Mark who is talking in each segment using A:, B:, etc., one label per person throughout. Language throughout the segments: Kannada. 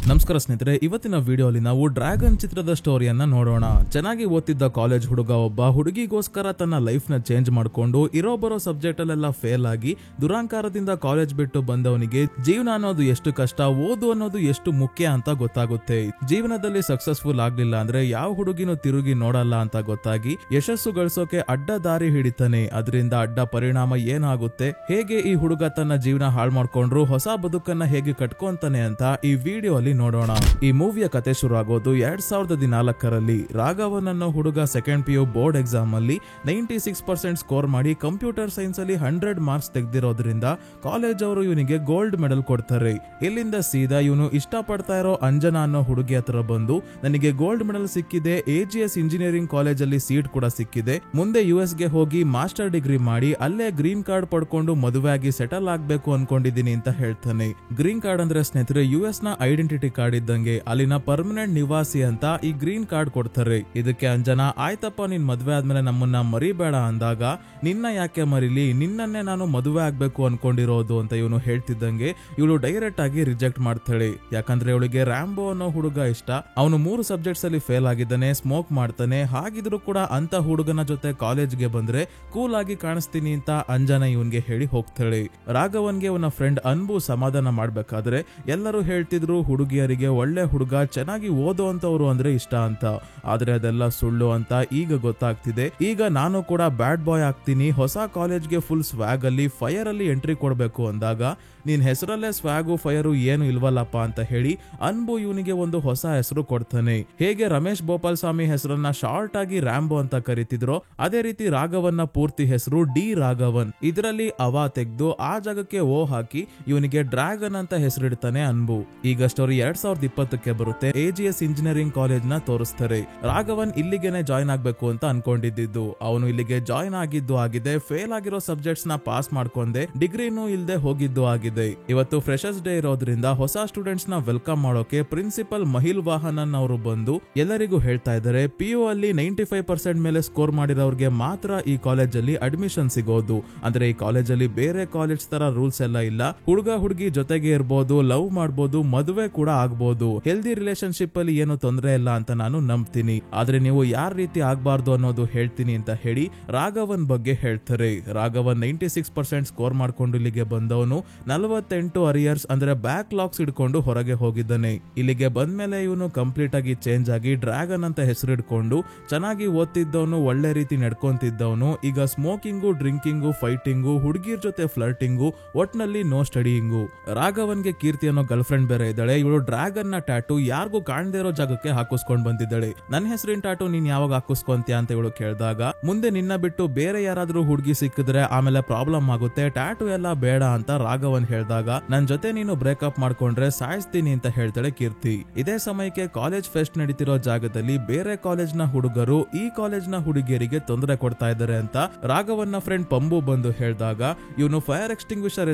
A: ನಮಸ್ಕಾರ ಸ್ನೇಹಿತರೆ, ಇವತ್ತಿನ ವಿಡಿಯೋಲಿ ನಾವು ಡ್ರ್ಯಾಗನ್ ಚಿತ್ರದ ಸ್ಟೋರಿಯನ್ನ ನೋಡೋಣ. ಚೆನ್ನಾಗಿ ಓದ್ತಿದ್ದ ಕಾಲೇಜ್ ಹುಡುಗ ಒಬ್ಬ ಹುಡುಗಿಗೋಸ್ಕರ ತನ್ನ ಲೈಫ್ ನ ಚೇಂಜ್ ಮಾಡ್ಕೊಂಡು ಇರೋ ಬರೋ ಸಬ್ಜೆಕ್ಟ್ ಅಲ್ಲೆಲ್ಲ ಫೇಲ್ ಆಗಿ ದುರಾಂಕಾರದಿಂದ ಕಾಲೇಜ್ ಬಿಟ್ಟು ಬಂದವನಿಗೆ ಜೀವನ ಅನ್ನೋದು ಎಷ್ಟು ಕಷ್ಟ, ಓದು ಅನ್ನೋದು ಎಷ್ಟು ಮುಖ್ಯ ಅಂತ ಗೊತ್ತಾಗುತ್ತೆ. ಜೀವನದಲ್ಲಿ ಸಕ್ಸಸ್ಫುಲ್ ಆಗ್ಲಿಲ್ಲ ಅಂದ್ರೆ ಯಾವ ಹುಡುಗಿನೂ ತಿರುಗಿ ನೋಡಲ್ಲ ಅಂತ ಗೊತ್ತಾಗಿ ಯಶಸ್ಸು ಗಳಿಸೋಕೆ ಅಡ್ಡ ದಾರಿ ಹಿಡಿತಾನೆ. ಅದರಿಂದ ಅಡ್ಡ ಪರಿಣಾಮ ಏನಾಗುತ್ತೆ, ಹೇಗೆ ಈ ಹುಡುಗ ತನ್ನ ಜೀವನ ಹಾಳು ಮಾಡ್ಕೊಂಡ್ರು ಹೊಸ ಬದುಕನ್ನ ಹೇಗೆ ಕಟ್ಕೊಂತಾನೆ ಅಂತ ಈ ವಿಡಿಯೋ ಅಲ್ಲಿ ನೋಡೋಣ. ಈ ಮೂವಿಯ ಕತೆ ಶುರು ಆಗೋದು 2014ರಲ್ಲಿ. ರಾಘವನ್ ಅನ್ನೋ ಹುಡುಗ ಸೆಕೆಂಡ್ PU ಬೋರ್ಡ್ ಎಕ್ಸಾಮ್ ಅಲ್ಲಿ 96% ಸ್ಕೋರ್ ಮಾಡಿ ಕಂಪ್ಯೂಟರ್ ಸೈನ್ಸ್ ಅಲ್ಲಿ 100 ಮಾರ್ಕ್ಸ್ ತೆಗೆದಿರೋದ್ರಿಂದ ಕಾಲೇಜ್ ಅವರು ಇವನಿಗೆ ಗೋಲ್ಡ್ ಮೆಡಲ್ ಕೊಡ್ತಾರೆ. ಇಲ್ಲಿಂದ ಸೀದಾ ಇವನು ಇಷ್ಟಪಡ್ತಾ ಇರೋ ಅಂಜನಾ ಅನ್ನೋ ಹುಡುಗಿ ಹತ್ರ ಬಂದು, ನನಗೆ ಗೋಲ್ಡ್ ಮೆಡಲ್ ಸಿಕ್ಕಿದೆ, AGS ಇಂಜಿನಿಯರಿಂಗ್ ಕಾಲೇಜ್ ಅಲ್ಲಿ ಸೀಟ್ ಕೂಡ ಸಿಕ್ಕಿದೆ, ಮುಂದೆ US ಗೆ ಹೋಗಿ ಮಾಸ್ಟರ್ ಡಿಗ್ರಿ ಮಾಡಿ ಅಲ್ಲೇ ಗ್ರೀನ್ ಕಾರ್ಡ್ ಪಡ್ಕೊಂಡು ಮದುವೆ ಆಗಿ ಸೆಟಲ್ ಆಗ್ಬೇಕು ಅನ್ಕೊಂಡಿದೀನಿ ಅಂತ ಹೇಳ್ತಾನೆ. ಗ್ರೀನ್ ಕಾರ್ಡ್ ಅಂದ್ರೆ ಸ್ನೇಹಿತರೆ US ನ ಐಡೆಂಟಿಟಿ ಕಾರ್ಡ್ ಇದ್ದಂಗೆ, ಅಲ್ಲಿನ ಪರ್ಮನೆಂಟ್ ನಿವಾಸಿ ಅಂತ ಈ ಗ್ರೀನ್ ಕಾರ್ಡ್ ಕೊಡ್ತಾರೆ. ಇದಕ್ಕೆ ಅಂಜನಾ, ಆಯ್ತಪ್ಪ ನೀನ್ ಮದ್ವೆ ಆದ್ಮೇಲೆ ನಮ್ಮನ್ನ ಮರಿಬೇಡ ಅಂದಾಗ, ನಿನ್ನ ಯಾಕೆ ಮರಿಲಿ, ನಿನ್ನನ್ನೇ ನಾನು ಮದುವೆ ಆಗ್ಬೇಕು ಅನ್ಕೊಂಡಿರೋದು ಅಂತ ಇವನು ಹೇಳ್ತಿದ್ದಂಗೆ ಇವಳು ಡೈರೆಕ್ಟ್ ಆಗಿ ರಿಜೆಕ್ಟ್ ಮಾಡ್ತಾಳೆ. ಯಾಕಂದ್ರೆ ಇವಳಿಗೆ ರ್ಯಾಂಬೋ ಅನ್ನೋ ಹುಡುಗ ಇಷ್ಟ. ಅವನು 3 ಸಬ್ಜೆಕ್ಟ್ಸ್ ಅಲ್ಲಿ ಫೇಲ್ ಆಗಿದ್ದಾನೆ, ಸ್ಮೋಕ್ ಮಾಡ್ತಾನೆ. ಹಾಗಿದ್ರು ಕೂಡ ಅಂತ ಹುಡುಗನ ಜೊತೆ ಕಾಲೇಜ್ಗೆ ಬಂದ್ರೆ ಕೂಲ್ ಆಗಿ ಕಾಣಿಸ್ತೀನಿ ಅಂತ ಅಂಜನಾ ಇವನ್ಗೆ ಹೇಳಿ ಹೋಗ್ತಾಳೆ. ರಾಘವನ್ಗೆ ಅವನ ಫ್ರೆಂಡ್ ಅನ್ಬು ಸಮಾಧಾನ ಮಾಡ್ಬೇಕಾದ್ರೆ ಎಲ್ಲರೂ ಹೇಳ್ತಿದ್ರು ಹುಡುಗಿಯರಿಗೆ ಒಳ್ಳೆ ಹುಡುಗ, ಚೆನ್ನಾಗಿ ಓದೋ ಅಂತವ್ರು ಅಂದ್ರೆ ಇಷ್ಟ ಅಂತ. ಆದ್ರೆ ಅದೆಲ್ಲ ಸುಳ್ಳು ಅಂತ ಈಗ ಗೊತ್ತಾಗ್ತಿದೆ. ಈಗ ನಾನು ಕೂಡ ಬ್ಯಾಡ್ ಬಾಯ್ ಆಗ್ತೀನಿ, ಹೊಸ ಕಾಲೇಜ್ಗೆ ಫುಲ್ ಸ್ವ್ಯಾಗ್ ಅಲ್ಲಿ ಫೈರ್ ಅಲ್ಲಿ ಎಂಟ್ರಿ ಕೊಡ್ಬೇಕು ಅಂದಾಗ, ನಿನ್ ಹೆಸರಲ್ಲೇ ಸ್ವ್ಯಾಗು ಫೈರು ಏನು ಇಲ್ವಲ್ಲಪ್ಪ ಅಂತ ಹೇಳಿ ಅನ್ಬು ಇವನಿಗೆ ಒಂದು ಹೊಸ ಹೆಸರು ಕೊಡ್ತಾನೆ. ಹೇಗೆ ರಮೇಶ್ ಗೋಪಾಲ್ ಸ್ವಾಮಿ ಹೆಸರನ್ನ ಶಾರ್ಟ್ ಆಗಿ ರ್ಯಾಂಬೋ ಅಂತ ಕರಿತಿದ್ರು, ಅದೇ ರೀತಿ ರಾಘವನ್ನ ಪೂರ್ತಿ ಹೆಸರು ಡಿ ರಾಘವನ್. ಇದರಲ್ಲಿ ಅವ ತೆಗ್ದು ಆ ಜಾಗಕ್ಕೆ ಓ ಹಾಕಿ ಇವನಿಗೆ ಡ್ರ್ಯಾಗನ್ ಅಂತ ಹೆಸರಿಡ್ತಾನೆ ಅನ್ಬು. ಈಗ ಸ್ಟೋರಿ 2020ಕ್ಕೆ ಬರುತ್ತೆ. AGS ಇಂಜಿನಿಯರಿಂಗ್ ಕಾಲೇಜ್ ನ ತೋರಿಸ್ತಾರೆ. ರಾಘವನ್ ಇಲ್ಲಿಗೆನೆ ಜಾಯ್ನ್ ಆಗ್ಬೇಕು ಅಂತ ಅನ್ಕೊಂಡಿದ್ದು. ಅವನು ಇಲ್ಲಿಗೆ ಜಾಯ್ನ್ ಆಗಿದ್ದು ಆಗಿದೆ, ಫೇಲ್ ಆಗಿರೋ ಸಬ್ಜೆಕ್ಟ್ಸ್ ನ ಪಾಸ್ ಮಾಡ್ಕೊಂಡೆ, ಡಿಗ್ರಿನೂ ಇಲ್ದೆ ಹೋಗಿದ್ದು ಆಗಿದೆ. ಇವತ್ತು ಫ್ರೆಶರ್ಸ್ ಡೇ ಇರೋದ್ರಿಂದ ಹೊಸ ಸ್ಟೂಡೆಂಟ್ಸ್ ನ ವೆಲ್ಕಮ್ ಮಾಡೋಕೆ ಪ್ರಿನ್ಸಿಪಲ್ ಮಹಿಲ್ ವಾಹನನ್ ಅವರು ಬಂದು ಎಲ್ಲರಿಗೂ ಹೇಳ್ತಾ ಇದ್ದಾರೆ, PU ಅಲ್ಲಿ 95% ಮೇಲೆ ಸ್ಕೋರ್ ಮಾಡಿರೋರ್ಗೆ ಮಾತ್ರ ಈ ಕಾಲೇಜ್ ಅಲ್ಲಿ ಅಡ್ಮಿಷನ್ ಸಿಗೋದು. ಅಂದ್ರೆ ಈ ಕಾಲೇಜ್ ಅಲ್ಲಿ ಬೇರೆ ಕಾಲೇಜ್ ತರ ರೂಲ್ಸ್ ಎಲ್ಲ ಇಲ್ಲ. ಹುಡುಗ ಹುಡುಗಿ ಜೊತೆಗೆ ಇರ್ಬೋದು, ಲವ್ ಮಾಡ್ಬೋದು, ಮದುವೆ ಕೂಡ ಆಗ್ಬೋದು, ಹೆಲ್ದಿ ರಿಲೇಶನ್ಶಿಪ್ ಅಲ್ಲಿ ಏನು ತೊಂದರೆ ಇಲ್ಲ ಅಂತ ನಾನು ನಂಬ್ತೀನಿ. ಆದ್ರೆ ನೀವು ಯಾರ ರೀತಿ ಆಗ್ಬಾರ್ದು ಅನ್ನೋದು ಹೇಳ್ತೀನಿ ಅಂತ ಹೇಳಿ ರಾಘವನ್ ಬಗ್ಗೆ ಹೇಳ್ತಾರೆ. ರಾಘವನ್ 96% ಸ್ಕೋರ್ ಮಾಡ್ಕೊಂಡು ಇಲ್ಲಿಗೆ ಬಂದವನು 48 ಅರಿಯರ್ಸ್ ಅಂದ್ರೆ ಬ್ಯಾಕ್ ಲಾಕ್ಸ್ ಇಡ್ಕೊಂಡು ಹೊರಗೆ ಹೋಗಿದ್ದಾನೆ. ಇಲ್ಲಿಗೆ ಬಂದ್ಮೇಲೆ ಇವನು ಕಂಪ್ಲೀಟ್ ಆಗಿ ಚೇಂಜ್ ಆಗಿ ಡ್ರ್ಯಾಗನ್ ಅಂತ ಹೆಸರಿಡ್ಕೊಂಡು ಚೆನ್ನಾಗಿ ಓದ್ತಿದ್ದವನು, ಒಳ್ಳೆ ರೀತಿ ನಡ್ಕೊಂತಿದ್ದವನು ಈಗ ಸ್ಮೋಕಿಂಗು, ಡ್ರಿಂಕಿಂಗು, ಫೈಟಿಂಗು, ಹುಡುಗಿರ್ ಜೊತೆ ಫ್ಲರ್ಟಿಂಗು, ಒಟ್ನಲ್ಲಿ ನೋ ಸ್ಟಡಿಯಿಂಗು. ರಾಘವನ್ಗೆ ಕೀರ್ತಿ ಅನ್ನೋ ಗರ್ಲ್ ಫ್ರೆಂಡ್ ಬೇರೆ ಇದ್ದಾಳೆ. ಇವಳು ಡ್ರ್ಯಾಗನ್ ನ ಟ್ಯಾಟು ಯಾರಿಗೂ ಕಾಣದೇ ಇರೋ ಜಾಗಕ್ಕೆ ಹಾಕಿಸ್ಕೊಂಡ್ ಬಂದಿದ್ದಾಳೆ. ನನ್ನ ಹೆಸರಿನ ಟ್ಯಾಟು ನೀನ್ ಯಾವಾಗ ಹಾಕಿಸ್ಕೊಂತೀಯ ಅಂತ ಇವಳು ಕೇಳಿದಾಗ, ಮುಂದೆ ನಿನ್ನ ಬಿಟ್ಟು ಬೇರೆ ಯಾರಾದ್ರೂ ಹುಡುಗಿ ಸಿಕ್ಕಿದ್ರೆ ಆಮೇಲೆ ಪ್ರಾಬ್ಲಮ್ ಆಗುತ್ತೆ, ಟ್ಯಾಟು ಎಲ್ಲ ಬೇಡ ಅಂತ ರಾಘವನ್ ಹೇಳಿದಾಗ, ನನ್ ಜೊತೆ ನೀನು ಬ್ರೇಕಪ್ ಮಾಡ್ಕೊಂಡ್ರೆ ಸಾಯಿಸ್ತೀನಿ ಅಂತ ಹೇಳ್ತಾಳೆ ಕೀರ್ತಿ. ಇದೇ ಸಮಯಕ್ಕೆ ಕಾಲೇಜ್ ಫೆಸ್ಟ್ ನಡೀತಿರೋ ಜಾಗದಲ್ಲಿ ಬೇರೆ ಕಾಲೇಜ್ ನ ಹುಡುಗರು ಈ ಕಾಲೇಜ್ ನ ಹುಡುಗಿಯರಿಗೆ ತೊಂದರೆ ಕೊಡ್ತಾ ಇದ್ದಾರೆ ಅಂತ ರಾಘವನ್ನ ಫ್ರೆಂಡ್ ಪಂಬು ಬಂದು ಹೇಳಿದಾಗ, ಇವನು ಫೈರ್ ಎಕ್ಸ್ಟಿಂಗ್ವಿಷರ್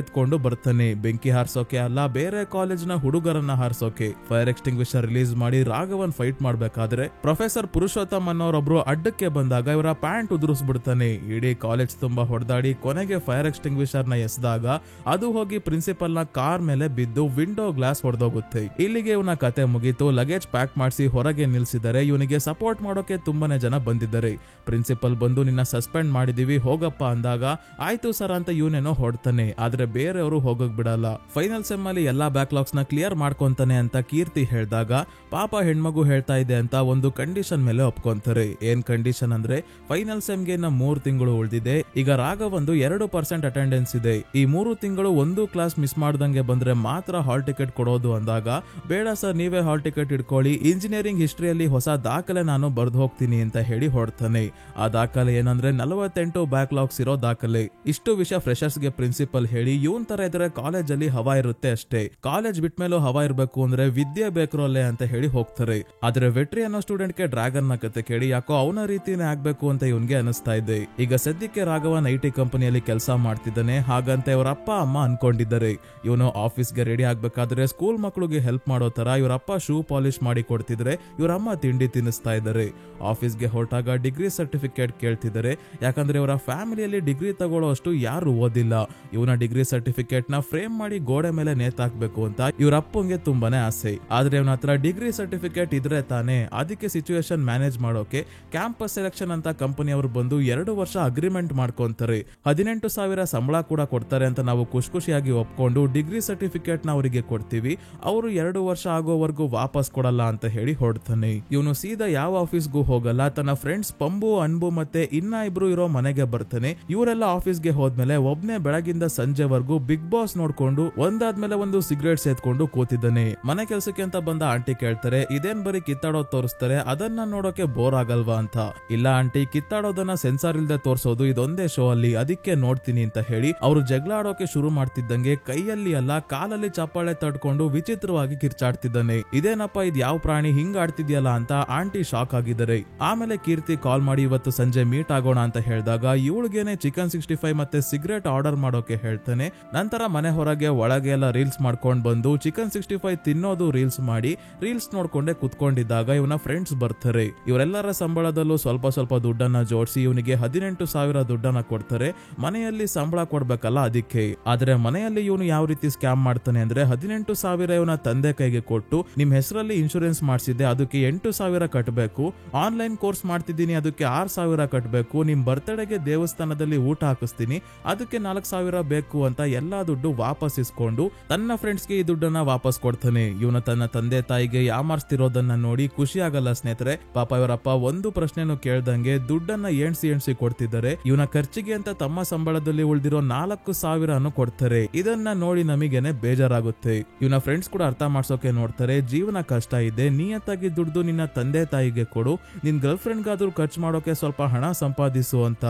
A: ಎತ್ಕೊಂಡು ಬರ್ತಾನೆ. ಬೆಂಕಿ ಹಾರಿಸೋಕೆ ಅಲ್ಲ, ಬೇರೆ ಕಾಲೇಜ್ ನ ಹುಡುಗರನ್ನ ಹಾರಿಸೋಕೆ. ಫೈರ್ ಎಕ್ಸ್ಟಿಂಗ್ವಿಷರ್ ರಿಲೀಸ್ ಮಾಡಿ ರಾಘವನ್ ಫೈಟ್ ಮಾಡ್ಬೇಕಾದ್ರೆ ಪ್ರೊಫೆಸರ್ ಪುರುಷೋತ್ತಮ್ ಅನ್ನೋರೊಬ್ರು ಅಡ್ಡಕ್ಕೆ ಬಂದಾಗ ಇವರ ಪ್ಯಾಂಟ್ ಉದುರಿಸ್ಬಿಡ್ತಾನೆ. ಇಡೀ ಕಾಲೇಜ್ ತುಂಬಾ ಹೊಡೆದಾಡಿ ಕೊನೆಗೆ ಫೈರ್ ಎಕ್ಸ್ಟಿಂಗ್ವಿಷರ್ ನ ಎಸ್ದಾಗ ಅದು ಹೋಗಿ ಪ್ರಿನ್ಸಿಪಲ್ ನ ಕಾರ್ ಮೇಲೆ ಬಿದ್ದು ವಿಂಡೋ ಗ್ಲಾಸ್ ಹೊಡೆದೋಗುತ್ತೆ. ಇಲ್ಲಿಗೆ ಇವನ ಕತೆ ಮುಗೀತು. ಲಗೇಜ್ ಪ್ಯಾಕ್ ಮಾಡಿಸಿ ಹೊರಗೆ ನಿಲ್ಸಿದ್ದಾರೆ. ಇವನಿಗೆ ಸಪೋರ್ಟ್ ಮಾಡೋಕೆ ತುಂಬಾನೇ ಜನ ಬಂದಿದ್ದಾರೆ. ಪ್ರಿನ್ಸಿಪಲ್ ಬಂದು ನಿನ್ನ ಸಸ್ಪೆಂಡ್ ಮಾಡಿದೀವಿ ಹೋಗಪ್ಪ ಅಂದಾಗ, ಆಯ್ತು ಸರ್ ಅಂತ ಇವನೇನೋ ಹೊಡ್ತಾನೆ. ಆದ್ರೆ ಬೇರೆಯವರು ಹೋಗಕ್ ಬಿಡಲ್ಲ. ಫೈನಲ್ ಸೆಮ್ ಅಲ್ಲಿ ಎಲ್ಲಾ ಬ್ಯಾಕ್ಲಾಗ್ಸ್ ನ ಕ್ಲಿಯರ್ ಮಾಡ್ಕೊಂತಾನೆ ಅಂತ ಕೀರ್ತಿ ಹೇಳಿದಾಗ, ಪಾಪ ಹೆಣ್ಮಗು ಹೇಳ್ತಾ ಇದೆ ಅಂತ ಒಂದು ಕಂಡೀಷನ್ ಮೇಲೆ ಒಪ್ಕೊಂತಾರೆ. ಏನ್ ಕಂಡೀಷನ್ ಅಂದ್ರೆ, ಫೈನಲ್ ಸೆಮ್ ಗೆ 3 ತಿಂಗಳು ಉಳಿದಿದೆ. ಈಗ ರಾಘವಂದು 2% ಅಟೆಂಡೆನ್ಸ್ ಇದೆ. ಈ 3 ತಿಂಗಳು ಒಂದು ಕ್ಲಾಸ್ ಮಿಸ್ ಮಾಡ್ದಂಗೆ ಬಂದ್ರೆ ಮಾತ್ರ ಹಾಲ್ ಟಿಕೆಟ್ ಕೊಡೋದು ಅಂದಾಗ, ಬೇಡ ಸರ್ ನೀವೇ ಹಾಲ್ ಟಿಕೆಟ್ ಇಟ್ಕೊಳ್ಳಿ, ಇಂಜಿನಿಯರಿಂಗ್ ಹಿಸ್ಟ್ರಿಯಲ್ಲಿ ಹೊಸ ದಾಖಲೆ ನಾನು ಬರ್ದು ಹೋಗ್ತೀನಿ ಅಂತ ಹೇಳಿ ಹೊಡ್ತಾನೆ. ಆ ದಾಖಲೆ ಏನಂದ್ರೆ 48 ಬ್ಯಾಕ್ಲಾಗ್ಸ್ ಇರೋ ದಾಖಲೆ. ಇಷ್ಟು ವಿಷಯ ಫ್ರೆಶರ್ಸ್ ಗೆ ಪ್ರಿನ್ಸಿಪಲ್ ಹೇಳಿ, ಇವನ್ ತರ ಇದ್ರೆ ಕಾಲೇಜ್ ಅಲ್ಲಿ ಹವಾ ಇರುತ್ತೆ ಅಷ್ಟೇ, ಕಾಲೇಜ್ ಬಿಟ್ಮೇಲೂ ಹವಾ ಇರ್ಬೇಕು ಅಂದ್ರೆ ವಿದ್ಯೆ ಬೇಕ್ರಲ್ಲೇ ಅಂತ ಹೇಳಿ ಹೋಗ್ತಾರೆ. ಆದ್ರೆ ವೆಟ್ರಿ ಅನ್ನೋ ಸ್ಟೂಡೆಂಟ್ ಗೆ ಡ್ರ್ಯಾಗನ್ ನ ಕತೆ ಕೇಳಿ ಯಾಕೋ ಅವನ ರೀತಿನೇ ಆಗ್ಬೇಕು ಅಂತ ಇವನ್ಗೆ ಅನಿಸ್ತಾ ಇದೆ. ಈಗ ಸದ್ಯಕ್ಕೆ ರಾಘವನ್ IT ಕಂಪನಿಯಲ್ಲಿ ಕೆಲಸ ಮಾಡ್ತಿದ್ದಾನೆ. ಹಾಗಂತ ಇವರ ಅಪ್ಪ ಅಮ್ಮ ಅನ್ಕೊಂಡಿದ್ದಾರೆ. ಇವನು ಆಫೀಸ್ಗೆ ರೆಡಿ ಆಗ್ಬೇಕಾದ್ರೆ ಸ್ಕೂಲ್ ಮಕ್ಕಳಿಗೆ ಹೆಲ್ಪ್ ಮಾಡೋ ತರ ಇವರಪ್ಪ ಶೂ ಪಾಲಿಶ್ ಮಾಡಿ ಕೊಡ್ತಿದ್ರೆ, ಇವರಮ್ಮ ತಿಂಡಿ ತಿನ್ನಿಸ್ತಾ ಇದ್ದಾರೆ. ಆಫೀಸ್ಗೆ ಹೊರಟಾಗ ಡಿಗ್ರಿ ಸರ್ಟಿಫಿಕೇಟ್ ಕೇಳ್ತಿದ್ದಾರೆ. ಯಾಕಂದ್ರೆ ಇವರ ಫ್ಯಾಮಿಲಿಯಲ್ಲಿ ಡಿಗ್ರಿ ತಗೊಳ್ಳೋ ಅಷ್ಟು ಯಾರು ಓದಿಲ್ಲ. ಇವನ ಡಿಗ್ರಿ ಸರ್ಟಿಫಿಕೇಟ್ ನ ಫ್ರೇಮ್ ಮಾಡಿ ಗೋಡೆ ಮೇಲೆ ನೇತಾಕ್ಬೇಕು ಅಂತ ಇವರ ಅಪ್ಪಂಗೆ ತುಂಬಾ ತುಂಬಾನೇ ಆಸೆ. ಆದ್ರೆ ಅವನ ಹತ್ರ ಡಿಗ್ರಿ ಸರ್ಟಿಫಿಕೇಟ್ ಇದ್ರೆ ತಾನೇ. ಅದಕ್ಕೆ ಸಿಚುವೇಶನ್ ಮ್ಯಾನೇಜ್ ಮಾಡೋಕೆ ಕ್ಯಾಂಪಸ್ ಸೆಲೆಕ್ಷನ್ ಅಂತ ಕಂಪನಿಯವರು ಬಂದು 2 ವರ್ಷ ಅಗ್ರಿಮೆಂಟ್ ಮಾಡ್ಕೊಂತಾರೆ. 18,000 ಸಂಬಳ ಕೂಡ ಕೊಡ್ತಾರೆ ಅಂತ ನಾವು ಖುಷಿಯಾಗಿ ಒಪ್ಕೊಂಡು ಡಿಗ್ರಿ ಸರ್ಟಿಫಿಕೇಟ್ ನ ಅವರಿಗೆ ಕೊಡ್ತೀವಿ. ಅವರು 2 ವರ್ಷ ಆಗೋವರೆಗೂ ವಾಪಸ್ ಕೊಡಲ್ಲ ಅಂತ ಹೇಳಿ ಹೊರಡ್ತಾನೆ. ಇವನು ಸೀದಾ ಯಾವ ಆಫೀಸ್ಗೂ ಹೋಗಲ್ಲ. ತನ್ನ ಫ್ರೆಂಡ್ಸ್ ಪಂಬು, ಅನ್ಬು ಮತ್ತೆ ಇನ್ನ ಇಬ್ರು ಇರೋ ಮನೆಗೆ ಬರ್ತಾನೆ. ಇವರೆಲ್ಲ ಆಫೀಸ್ಗೆ ಹೋದ್ಮೇಲೆ ಒಬ್ನೇ ಬೆಳಗಿಂದ ಸಂಜೆವರೆಗೂ ಬಿಗ್ ಬಾಸ್ ನೋಡ್ಕೊಂಡು ಒಂದಾದ್ಮೇಲೆ ಒಂದು ಸಿಗರೇಟ್ ಸೇದ್ಕೊಂಡು ಕೂತಿದ್ದಾನೆ. ಮನೆ ಕೆಲಸಕ್ಕೆ ಅಂತ ಬಂದ ಆಂಟಿ ಕೇಳ್ತಾರೆ, ಇದೇನ್ ಬರೀ ಕಿತ್ತಾಡೋದ್ ತೋರಿಸ್ತಾರೆ, ಅದನ್ನ ನೋಡೋಕೆ ಬೋರ್ ಆಗಲ್ವಾ ಅಂತ. ಇಲ್ಲ ಆಂಟಿ, ಕಿತ್ತಾಡೋದನ್ನ ಸೆನ್ಸಾರ್ ಇಲ್ದೆ ತೋರ್ಸೋದು ಇದೊಂದೇ ಶೋ ಅಲ್ಲಿ, ಅದಕ್ಕೆ ನೋಡ್ತೀನಿ ಅಂತ ಹೇಳಿ ಅವರು ಜಗಳ ಆಡೋಕೆ ಶುರು ಮಾಡ್ತಿದ್ದಂಗೆ ಕೈಯಲ್ಲಿ ಅಲ್ಲ ಕಾಲಲ್ಲಿ ಚಪ್ಪಾಳೆ ತಡ್ಕೊಂಡು ವಿಚಿತ್ರವಾಗಿ ಕಿರ್ಚಾಡ್ತಿದ್ದಾನೆ. ಇದೇನಪ್ಪ, ಇದ್ ಯಾವ ಪ್ರಾಣಿ ಹಿಂಗ್ ಆಡ್ತಿದ್ಯಲ್ಲ ಅಂತ ಆಂಟಿ ಶಾಕ್ ಆಗಿದ್ದಾರೆ. ಆಮೇಲೆ ಕೀರ್ತಿ ಕಾಲ್ ಮಾಡಿ ಇವತ್ತು ಸಂಜೆ ಮೀಟ್ ಆಗೋಣ ಅಂತ ಹೇಳಿದಾಗ ಇವಳಿಗೇನೆ ಚಿಕನ್ 65 ಮತ್ತೆ ಸಿಗರೇಟ್ ಆರ್ಡರ್ ಮಾಡೋಕೆ ಹೇಳ್ತಾನೆ. ನಂತರ ಮನೆ ಹೊರಗೆ ಒಳಗೆ ಎಲ್ಲ ರೀಲ್ಸ್ ಮಾಡ್ಕೊಂಡ್ ಬಂದು ಚಿಕನ್ 65 ತಿನ್ನೋದು ರೀಲ್ಸ್ ಮಾಡಿ ರೀಲ್ಸ್ ನೋಡ್ಕೊಂಡೆ ಕುತ್ಕೊಂಡಿದ್ದಾಗ ಇವನ ಫ್ರೆಂಡ್ಸ್ ಬರ್ತಾರೆ. ಇವರೆಲ್ಲರ ಸಂಬಳದಲ್ಲೂ ಸ್ವಲ್ಪ ಸ್ವಲ್ಪ ದುಡ್ಡನ್ನ ಜೋಡಿಸಿ ಇವನಿಗೆ 18,000 ದುಡ್ಡನ್ನ ಕೊಡ್ತಾರೆ. ಮನೆಯಲ್ಲಿ ಸಂಬಳ ಕೊಡ್ಬೇಕಲ್ಲ ಅದಕ್ಕೆ. ಆದ್ರೆ ಮನೆಯಲ್ಲಿ ಇವನು ಯಾವ ರೀತಿ ಸ್ಕ್ಯಾಮ್ ಮಾಡ್ತಾನೆ ಅಂದ್ರೆ 18,000 ಇವನ ತಂದೆ ಕೈಗೆ ಕೊಟ್ಟು, ನಿಮ್ ಹೆಸರಲ್ಲಿ ಇನ್ಶೂರೆನ್ಸ್ ಮಾಡಿಸಿದ್ದೆ ಅದಕ್ಕೆ 8,000 ಕಟ್ಟಬೇಕು, ಆನ್ಲೈನ್ ಕೋರ್ಸ್ ಮಾಡ್ತಿದ್ದೀನಿ ಅದಕ್ಕೆ 6,000 ಕಟ್ಟಬೇಕು, ನಿಮ್ ಬರ್ತ್ಡೇಗೆ ದೇವಸ್ಥಾನದಲ್ಲಿ ಊಟ ಹಾಕಿಸ್ತೀನಿ ಅದಕ್ಕೆ 4,000 ಬೇಕು ಅಂತ ಎಲ್ಲಾ ದುಡ್ಡು ವಾಪಸ್ ಇಸ್ಕೊಂಡು ತನ್ನ ಫ್ರೆಂಡ್ಸ್ಗೆ ಈ ದುಡ್ಡನ್ನ ವಾಪಸ್ ಕೊಡ್ತಾನೆ. ಇವನ ತನ್ನ ತಂದೆ ತಾಯಿಗೆ ಯಾಮಾರ್ಸ್ತಿರೋದನ್ನ ನೋಡಿ ಖುಷಿ ಆಗಲ್ಲ ಸ್ನೇಹಿತರೆ. ಪಾಪ ಇವರಪ್ಪ ಒಂದು ಪ್ರಶ್ನೆನೂ ಕೇಳ್ದಂಗೆ ದುಡ್ಡನ್ನ ಎಣ್ಸಿ ಕೊಡ್ತಿದ್ದಾರೆ. ಇವನ ಖರ್ಚಿಗೆ ಅಂತ ತಮ್ಮ ಸಂಬಳದಲ್ಲಿ ಉಳಿದಿರೋ 4,000 ಕೊಡ್ತಾರೆ. ಇದನ್ನ ನೋಡಿ ನಮಗೇನೆ ಬೇಜಾರಾಗುತ್ತೆ. ಇವನ ಫ್ರೆಂಡ್ಸ್ ಕೂಡ ಅರ್ಥ ಮಾಡ್ಸೋಕೆ ನೋಡ್ತಾರೆ, ಜೀವನ ಕಷ್ಟ ಇದೆ, ನಿಯತ್ತಾಗಿ ದುಡ್ದು ನಿನ್ನ ತಂದೆ ತಾಯಿಗೆ ಕೊಡು, ನಿನ್ ಗರ್ಲ್ ಫ್ರೆಂಡ್ ಗಾದ್ರೂ ಖರ್ಚು ಮಾಡೋಕೆ ಸ್ವಲ್ಪ ಹಣ ಸಂಪಾದಿಸು ಅಂತ.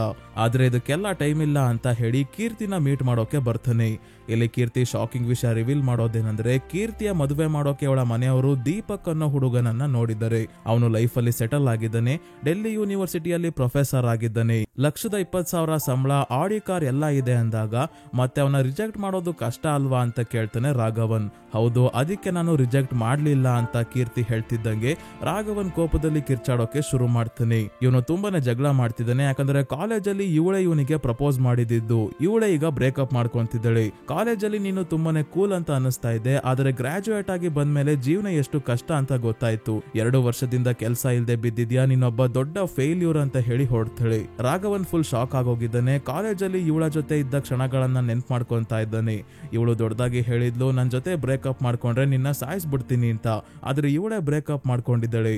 A: ಆದ್ರೆ ಇದಕ್ಕೆಲ್ಲ ಟೈಮ್ ಇಲ್ಲ ಅಂತ ಹೇಳಿ ಕೀರ್ತಿನ ಮೀಟ್ ಮಾಡೋಕೆ ಬರ್ತಾನೆ. ಇಲ್ಲಿ ಕೀರ್ತಿ ಶಾಕಿಂಗ್ ವಿಷಯ ರಿವೀಲ್ ಮಾಡೋದೇನಂದ್ರೆ, ಕೀರ್ತಿಯ ಮದುವೆ ಮಾಡೋಕೆ ಅವಳ ಮನೆಯವರು ದೀಪಕ್ ಅನ್ನೋ ಹುಡುಗನನ್ನ ನೋಡಿದ್ದಾರೆ. ಅವನು ಲೈಫ್ ಅಲ್ಲಿ ಸೆಟಲ್ ಆಗಿದ್ದಾನೆ, ಡೆಲ್ಲಿ ಯೂನಿವರ್ಸಿಟಿಯಲ್ಲಿ ಪ್ರೊಫೆಸರ್ ಆಗಿದ್ದಾನೆ, 1,20,000 ಸಂಬಳ, ಆಡಿ ಕಾರ್ ಎಲ್ಲ ಇದೆ ಅಂದಾಗ ಮತ್ತೆ ಅವನ ರಿಜೆಕ್ಟ್ ಮಾಡೋದು ಕಷ್ಟ ಅಲ್ವಾ ಅಂತ ಕೇಳ್ತಾನೆ ರಾಘವನ್. ಹೌದು, ಅದಕ್ಕೆ ನಾನು ರಿಜೆಕ್ಟ್ ಮಾಡ್ಲಿಲ್ಲ ಅಂತ ಕೀರ್ತಿ ಹೇಳ್ತಿದ್ದಂಗೆ ರಾಘವನ್ ಕೋಪದಲ್ಲಿ ಕಿರ್ಚಾಡೋಕೆ ಶುರು ಮಾಡ್ತಾನೆ. ಇವನು ತುಂಬಾನೇ ಜಗಳ ಮಾಡ್ತಿದ್ದಾನೆ. ಯಾಕಂದ್ರೆ ಕಾಲೇಜಲ್ಲಿ ಇವಳೇ ಇವನಿಗೆ ಪ್ರಪೋಸ್ ಮಾಡಿದ್ದು, ಇವಳೇ ಈಗ ಬ್ರೇಕಪ್ ಮಾಡ್ಕೊಂತಿದ್ದಾಳೆ. ಕಾಲೇಜಲ್ಲಿ ನೀನು ತುಂಬಾನೇ ಕೂಲ್ ಅಂತ ಅನಿಸ್ತಾ ಇದೆ, ಆದ್ರೆ ಗ್ರಾಜುಯೇಟ್ ಆಗಿ ಬಂದ್ಮೇಲೆ ಜೀವನ ಎಷ್ಟು ಕಷ್ಟ ಅಂತ ಗೊತ್ತಾಯ್ತು. 2 ವರ್ಷದಿಂದ ಕೆಲಸ ಇಲ್ದೆ ಬಿದ್ದಿದ್ಯಾ, ನೀನೊಬ್ಬ ದೊಡ್ಡ ಫೇಲ್ಯೂರ್ ಅಂತ ಹೇಳಿ ಹೊರಡ್ತಾಳೆ. ರಾಘವನ್ ಫುಲ್ ಶಾಕ್ ಆಗೋಗಿದ್ದಾನೆ. ಕಾಲೇಜಲ್ಲಿ ಇವಳ ಜೊತೆ ಇದ್ದ ಕ್ಷಣಗಳನ್ನ ನೆನ್ಪು ಮಾಡ್ಕೊಂತಾ ಇದ್ದಾನೆ. ಇವಳು ದೊಡ್ಡದಾಗಿ ಹೇಳಿದ್ಲು, ನನ್ ಜೊತೆ ಬ್ರೇಕಪ್ ಮಾಡ್ಕೊಂಡ್ರೆ ನಿನ್ನ ಸಾಯಿಸ್ಬಿಡ್ತೀನಿ ಅಂತ. ಆದ್ರೆ ಇವಳೇ ಬ್ರೇಕಪ್ ಮಾಡ್ಕೊಂಡಿದ್ದಾಳೆ.